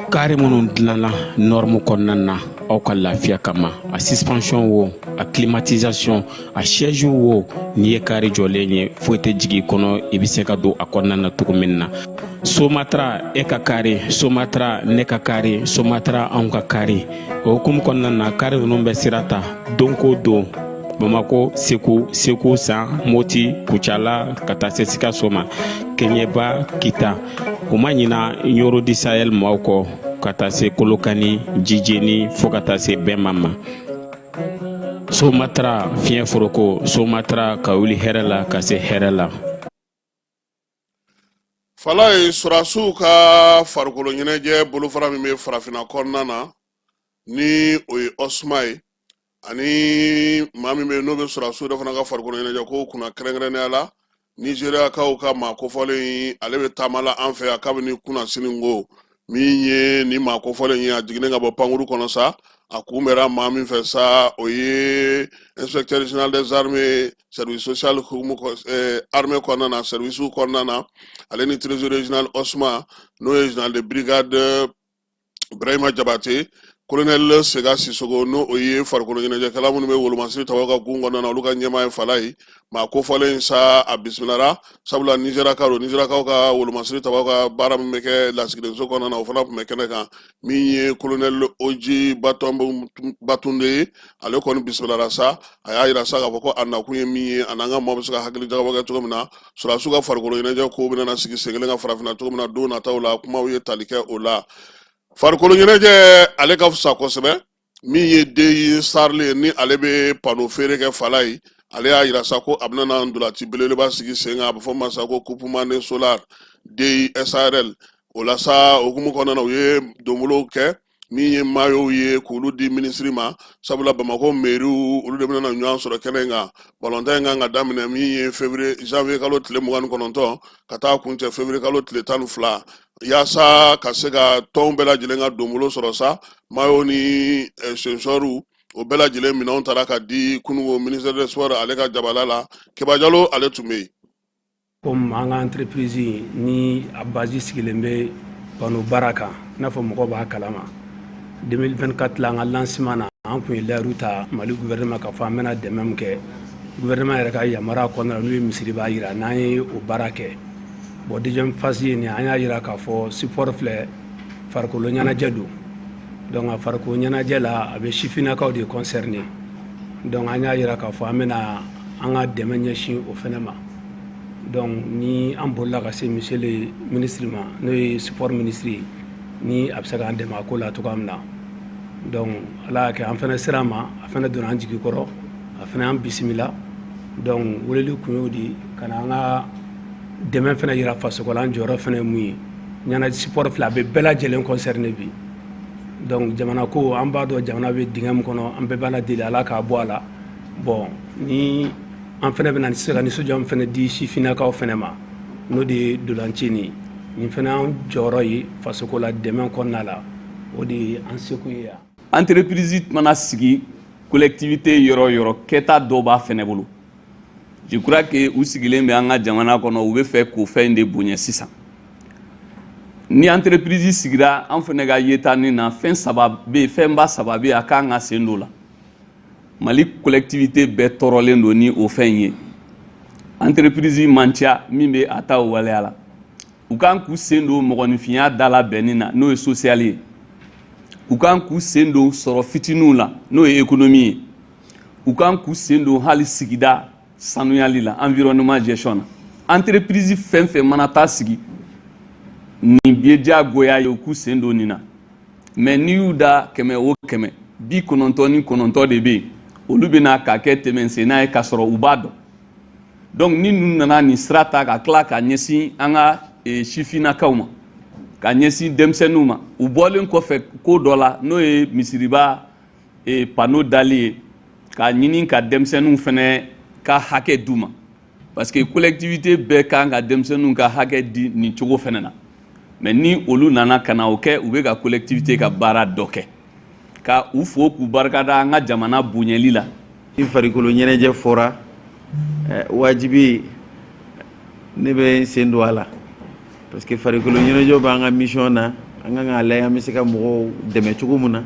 kari minnu dilanna norme kɔnɔna na aw ka lafiya kama a suspension wo a climatisation a siège wo n'i ye kari jɔlen ye foyi tɛ jigin kɔnɔ i bɛ se ka don a kɔnɔna na cogo min na Somatra e ka kari Somatra ne ka kari Somatra anw ka kari o hukumu kɔnɔna na kari ninnu bɛ sira ta don ko don Bamako Segu San Moti Kucala ka taa se Sikaso ma Keɲeba Kita o ma ɲina Yoro di Sahel maaw kɔ ka taa se Kolokani Jijeni fo ka taa se Bɛnma ma Somatra fiɲɛ foroko Somatra ka wuli hɛrɛ la ka se hɛrɛ la fala ye surasiw ka farikolo ɲɛnajɛ bolofara min bɛ farafinna kɔnɔna na ni o ye Osma ye ani maa min bɛ yen n'o bɛ surasiw de fana ka farikolo ɲɛnajɛ ko kunna kɛrɛnkɛrɛnnenya la Nigeriakaw ka maa kofɔlen ale bɛ taama la an fɛ yan kabini kunna sini ko min ye ni maa kofɔlen ye a jiginnen ka bɔ pankuru kɔnɔ sa a kunbɛra maa min fɛ sa o ye inspecteur général des armées service social armée kɔnɔna na service kɔnɔna na ale ni trésorier général Osma n'o ye général de brigade Ibrahima Jabate colonel Sega Sissogo n'o o ye farikolo ɲɛnajɛkɛla minnu bɛ wolomasiri tabaw ka gun kɔnɔna na olu ka ɲɛmaa ye fala ye maa kofɔlen sa a bisimilara sabula Nigeriakaw ka wolomasiri tabaw ka baara min bɛ kɛ lasigidenso kɔnɔna na o fana tun bɛ kɛnɛ kan min ye colonel Oji Batunde ye ale kɔni bisimilara sa a y'a yira sa k'a fɔ ko a nakun ye min ye a n'an ka maaw bɛ se ka hakili jagabɔ kɛ cogo min na surasiw ka farikolo ɲɛnajɛ ko bɛna sigi sen kelen ka farafinna cogo min na don nataw la kumaw ye tali kɛ o la farikolo ɲɛnajɛ ale ka fisa kosɛbɛ min ye Deyi Sarle ni ale bɛ pano feere kɛ fala ye ale y'a yira sa ko a bɛna na ndolati belebeleba sigi sen kan a bɛ fɔ ma sa ko Coupement Solar Deyi SARL o la sa hukumu kɔnɔna na u ye donbolow kɛ min ye mayow ye k'olu di ministre ma sabula Bamako mairie olu de bɛna na ɲɔgɔn sɔrɔ kɛnɛ in kan balontan in kan ka daminɛ min ye janvier kalo tile 29 ka taa kuncɛ février kalo tile 12 yaasa ka se ka tɔnw bɛɛ lajɛlen ka donbolo sɔrɔ sa mayo ni sensoru o bɛɛ lajɛlen minɛnw taara ka di kunungo ministère des sports ale ka jabala la Keba Jalo ale tun bɛ yen. Comme an ka entreprise ni a base sigilen bɛ pano baara kan i n'a fɔ mɔgɔw b'a kalama 2024 la an ka lancement na an kun ye layiru ta Mali gouvernement ka fɔ an bɛna dɛmɛ min kɛ gouvernement yɛrɛ ka yamaruya kɔnɔna na n'u ye misiri b'a jira n'an ye o baara kɛ bon deuxième phase ye nin an y'a jira k'a fɔ support filɛ farikolo ɲɛnajɛ don donc a farikolo ɲɛnajɛ la a bɛ sifinnakaw de concerné donc an y'a yira k'a fɔ an bɛna an ka dɛmɛ ɲɛsin o fɛnɛ ma donc ni an bolila ka se monsieur le ministre ma n'o ye sport ministre ye ni a bɛ se k'an dɛmɛ a ko la cogoya min na donc ala y'a kɛ an fɛnɛ sera ma a fɛnɛ donna an jigi kɔrɔ a fɛnɛ y'an bisimila donc weleli kun y'o di ka na an ka dɛmɛ fɛnɛ yira fasokola an jɔyɔrɔ fɛnɛ ye mun ye ɲɛnajɛ sport fila a bɛ bɛɛ lajɛlen concerné bi donc jamana ko an b'a dɔn jamana bɛ dingɛ min kɔnɔ an bɛɛ b'a la deli ala k'a bɔ a la bon ni an fɛnɛ bɛna se ka nisɔndiya min fɛnɛ di sifinnakaw fɛnɛ ma n'o de ye dolanci nin fɛnɛ an jɔyɔrɔ ye fasoko la dɛmɛ kɔnɔna la o de ye an seko ye yan. Entreprise mana sigi collectivité yɔrɔ yɔrɔ kɛta dɔ b'a fɛnɛ bolo je crois que u sigilen bɛ an ka jamana kɔnɔ u bɛ fɛ k'o fɛn de bonya sisan ni entreprise sigira an fɛnɛ ka yetanin na fɛn saba bɛ fɛnba saba bɛ a kan ka sen dɔ la Mali collectivité bɛɛ tɔɔrɔlen don ni o fɛn ye entreprise man ca min bɛ a ta o waleya la u kan k'u sen don mɔgɔninfinya dala bɛnni na n'o ye social ye u kan k'u sen don sɔrɔ fitininw la n'o ye économie ye u kan k'u sen don hali sigida sanuyali la environnement gestion na entreprise fɛn fɛn mana taa sigi nin bɛ diyagoya ye u k'u sen don nin na mais n'i y'u da 100 o 100 99 de bɛ yen olu bɛna k'a kɛ tɛmɛsenna ye k'a sɔrɔ u b'a dɔn donc ni ninnu nana nin sira ta ka tila ka ɲɛsin an ka sifinnakaw ma ka ɲɛsin denmisɛnninw ma u bɔlen kɔfɛ ko dɔ la n'o ye misiriba panneau dali ye k'a ɲini ka denmisɛnninw fɛnɛ ka hakɛ d'u ma parce que collectivité bɛɛ kan ka denmisɛnninw ka hakɛ di nin cogo fɛnɛ na mais ni olu nana ka na o kɛ u bɛ ka collectivité ka baara dɔ kɛ ka u fo k'u barikada an ka jamana bonyɛli la. Ni farikolo ɲɛnajɛ fɔra wajibi ne bɛ n sen don a la parce que farikolo ɲɛnajɛ b'an ka mission na an kan k'a lajɛ an bɛ se ka mɔgɔw dɛmɛ cogo min na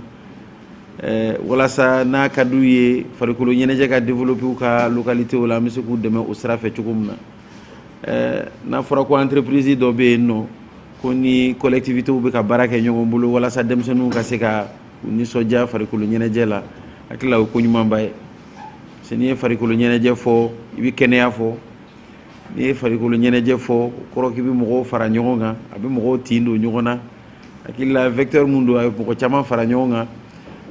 walasa n'a ka d'u ye farikolo ɲɛnajɛ ka développer u ka localité la an bɛ se k'u dɛmɛ o sira fɛ cogo min na n'a fɔra ko entreprise dɔ bɛ yen nɔ ko ni collectivité bɛ ka baara kɛ ɲɔgɔn bolo walasa denmisɛnninw ka se ka nisɔndiya farikolo ɲɛnajɛ la hakili la o ko ɲumanba ye parce que n'i ye farikolo ɲɛnajɛ fɔ i bɛ kɛnɛya fɔ n'i ye farikolo ɲɛnajɛ fɔ o kɔrɔ k'i bɛ mɔgɔw fara ɲɔgɔn kan a bɛ mɔgɔw tin don ɲɔgɔn na hakili la vecteur mun don a bɛ mɔgɔ caman fara ɲɔgɔn kan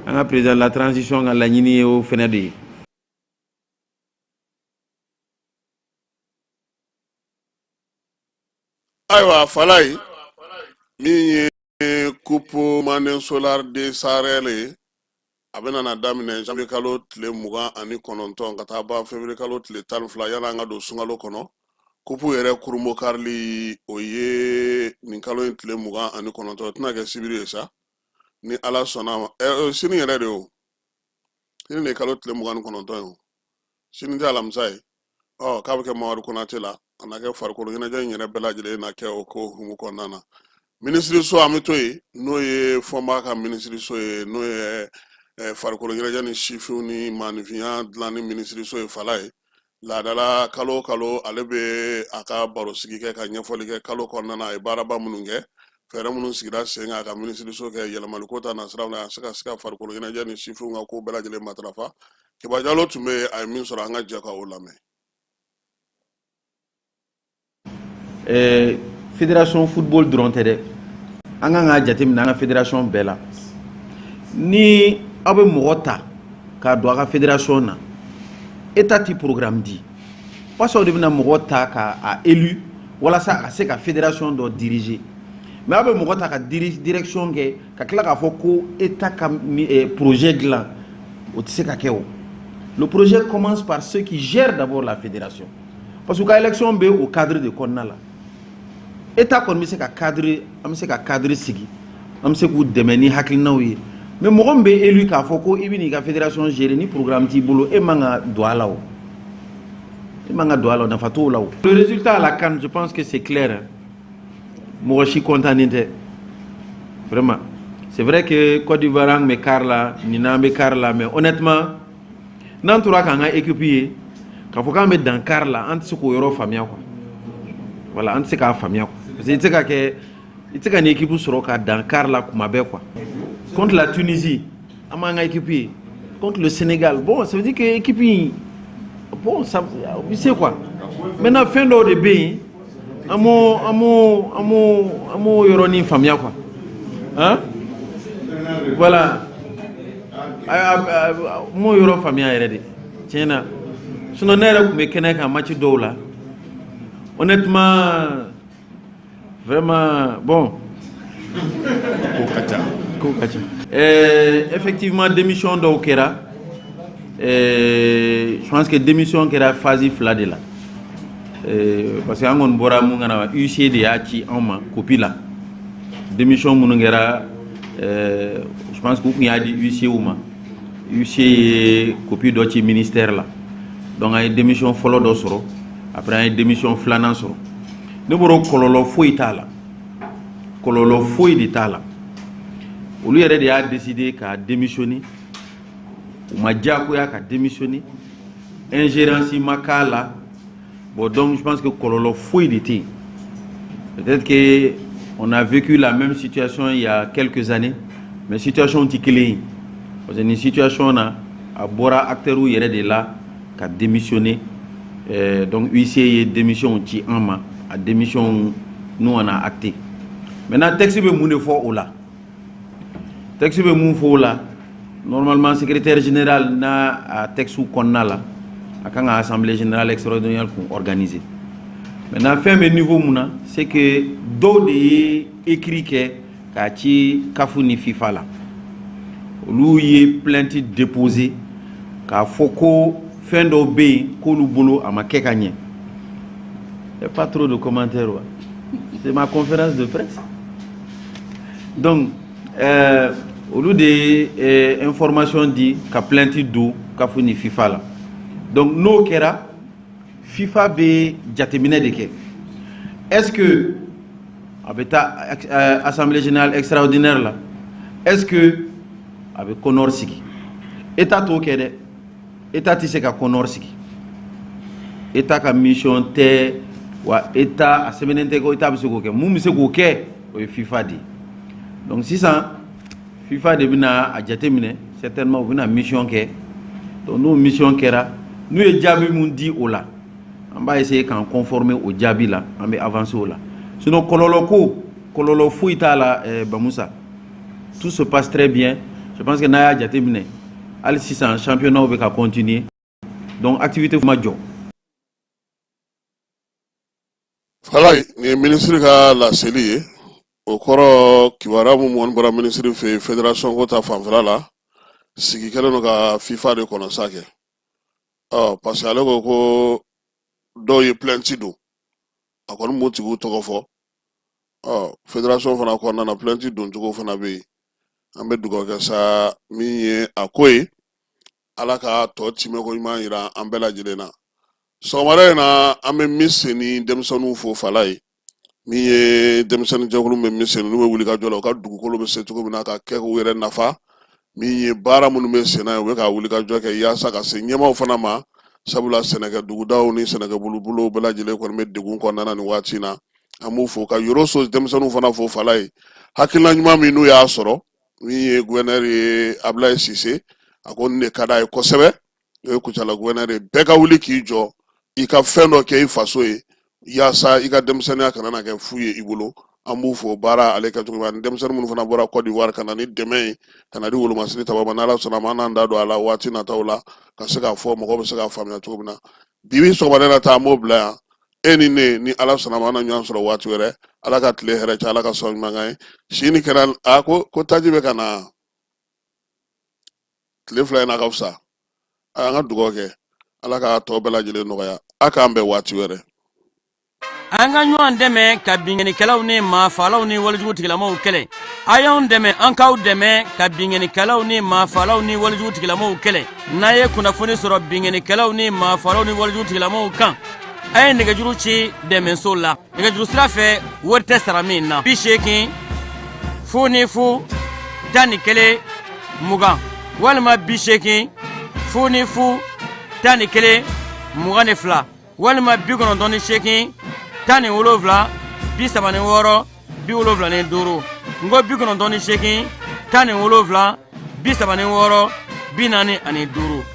an ka président de la transition ka laɲini ye o fɛnɛ de ye. Ayiwa Falaye min ye coupe manen solar de Sahel ye a bɛna na daminɛ janvier kalo tile 29 ka taa ban février kalo tile 12 yana an ka don sunkalo kɔnɔ coupe yɛrɛ kurumo karili o ye nin kalo in tile 29 tɛna kɛ sibiri ye sa ni ala sɔnna ma sini yɛrɛ de o sini de kalo tile 29 ye o sini tɛ alamisa ye k'a bɛ kɛ Mamadu Konate la a na kɛ farikolo ɲɛnajɛ in yɛrɛ bɛɛ lajɛlen na kɛ o ko humu kɔnɔna na ministre so an bɛ to yen n'o ye fɔnba ka ministre so ye n'o ye farikolo ɲɛnajɛ ni sifinw ni maanifinya dilan ni ministre so ye Falaye laadala kalo kalo ale bɛ a ka barosigi kɛ ka ɲɛfɔli kɛ kalo kɔnɔna na a ye baaraba minnu kɛ fɛɛrɛ minnu sigira sen kan a ka ministre so kɛ yɛlɛmali ko ta nasiraw la a se ka se ka farikolo ɲɛnajɛ ni sifinw ka ko bɛɛ lajɛlen matarafa Kiba Jalo tun bɛ a ye min sɔrɔ an ka jɛ ka o lamɛn. Fédération football dɔrɔn tɛ dɛ an kan ka jateminɛ an ka fédération bɛɛ la ni aw bɛ mɔgɔ ta k'a don a ka fédération na état ti programme di parce que aw de bɛna mɔgɔ ta k'a élu walasa a se ka fédération dɔ diriger mais aw bɛ mɔgɔ ta ka direction kɛ ka tila k'a fɔ ko état ka projet dilan o tɛ se ka kɛ o le projet commence par ceux qui gèrent d'abord la fédération parce que ka élection bɛ au cadre de kɔnɔna la état kɔni bɛ se ka cadre an bɛ se ka cadre sigi an bɛ se k'u dɛmɛ ni hakilinaw ye mais mɔgɔ min bɛ élu k'a fɔ ko i bɛ n'i ka fédération gérer ni programme t'i bolo e man ka don a la o e man ka don a la o nafa t'o la o. Le résultat à la CAN je pense que c'est clair mɔgɔ si content tɛ vraiment c'est vrai que Côte d'Ivoire an bɛ quart la nin an bɛ quart la mais honnêtement n'an tora k'an ka équipe ye k'a fɔ k'an bɛ dan quart la an tɛ se k'o yɔrɔ faamuya quoi voilà an tɛ se k'a faamuya quoi parce que i tɛ se ka kɛ était une équipe sur dans Carla Kumabe quoi. Contre la Tunisie, amanga équipe contre le Sénégal. Bon, ça veut dire que l'équipe bon ça vous savez quoi. Maintenant fin de B amo yoroni famia quoi. Hein? Voilà. Mo yoro famia yere de. Tiens sinon nera ku me keneka match do là. Honnêtement vraiment bon. Effectivement démission d'Okera. Je pense que démission Kera phase flade là. Parce que angon bora mungana UCD ya ci en copie là. Démission munungera je pense que y a dit UC uma. UC copie d'autres ministère là. Donc une démission follow d'osoro après une démission flanant soro. Nous boro kololo foita là. Kololo foi d'Itala. Lui a décidé qu'à démissionner. Ou Madjakoya a démissionné. Ingérence Makala. Bon, donc je pense que Kololo foi d'Ité. Peut-être qu'on a vécu la même situation il y a quelques années. Mais situation est parce que une situation à Bora acteur où il y a de là qui a démissionné. Donc huissier démission qui a démission nous on a acté. Maintenant, texte be moun fo ola. Texte be moun fo ola. Normalement, secrétaire général na texte ou konna la. Akanga assemblée générale extraordinaire pour organiser. Maintenant, fin me niveau mouna, c'est que do de écrit que kati kafuni FIFA la. Lou y plainte déposée ka foko fin do be ko lu bolo amake kanye. Il n'y a pas trop de commentaires. C'est ma conférence de presse. Donc, au lieu des informations dit qu'a plainte d'eau, qu'a fourni FIFA là. Donc, nous, Kera, FIFA be jatemine de ke. Est-ce que, avec l'Assemblée générale extraordinaire là, est-ce que, avec Konor Siki, État to kede, État tisse ka Konor Siki, État ka mission te, wa État, a semaine te ko État bise ko ke, mou mise ko ke, ou FIFA dit. Donc si ça FIFA devina a jatemine certainement vina mission ke donc nous mission kera nous e jabi mun di ola on va essayer d'en conformer au jabi là on va avancer ola sinon kololo fuita la Bamoussa tout se passe très bien je pense que naya jatemine al 600 championnat va continuer donc activité majo voilà ni ministre ka la CELI au koro kiwara mu mon bora ministre fe fédération ko ta fanfala la sigi kala no ka FIFA de kono sake parce que alego ko do ye plenty do akon mo tigu to ko fo fédération fana ko na plenty do to ko fana be ambe dugo ka sa mi akoy alaka to time ko ma ira ambela jilena so mare na ame miseni demsonu fo falai mi ye demsen jagulu me miseni no wuli ka jola ka dugu ko be setu ko bina ka ke ko were nafa mi ye bara munu me sena we ka wuli ka joke ya saka se nyema fana ma sabula Senegal dugu daw ni Senegal bulu bela jile ko me dugu ko nana ni watina amu fo ka yoro so demsenu fana fo falai hakila nyuma mi nu ya soro mi ye gouverneur Ablaye Cissé akon ne kada ko sebe e ku chala gouverneur be ka wuli ki jo i ka fendo ke faso e yasa i ka demsenu kana na ke fuye ibolo amu fo bara ale ka tuba demsenu mun fana bora Côte d'Ivoire kana ni demain kana di wolo masini tababa na la sona mana ndado ala watina tawla ka se ka fo mo ko se ka famia tubina bibi so bana ta mobla eni ne ni ala sona mana nyan so wati were ala ka tle here cha ala ka so mangai shini kanal ako ko tajibe kana tle fly na kafsa anga dugoke ala ka to bela jile no ya aka ambe wati were anga nyuan deme ka bingeni kalaw ni ma falaw ni waljuti kilamo kele ayon deme ankaw deme ka bingeni kalaw ni ma falaw ni waljuti kilamo kele naye kuna funi soro bingeni kalaw ni ma falaw ni waljuti kilamo kan ay nega juru ci deme sola nega juru strafe wote saramina bisheki funi fu tani kele muga walma bisheki funi fu tani kele mugane fla walma bigono doni sheki tani wolovla bi sabani woro 70 ni 5 n ko 98 17 16 36 40 45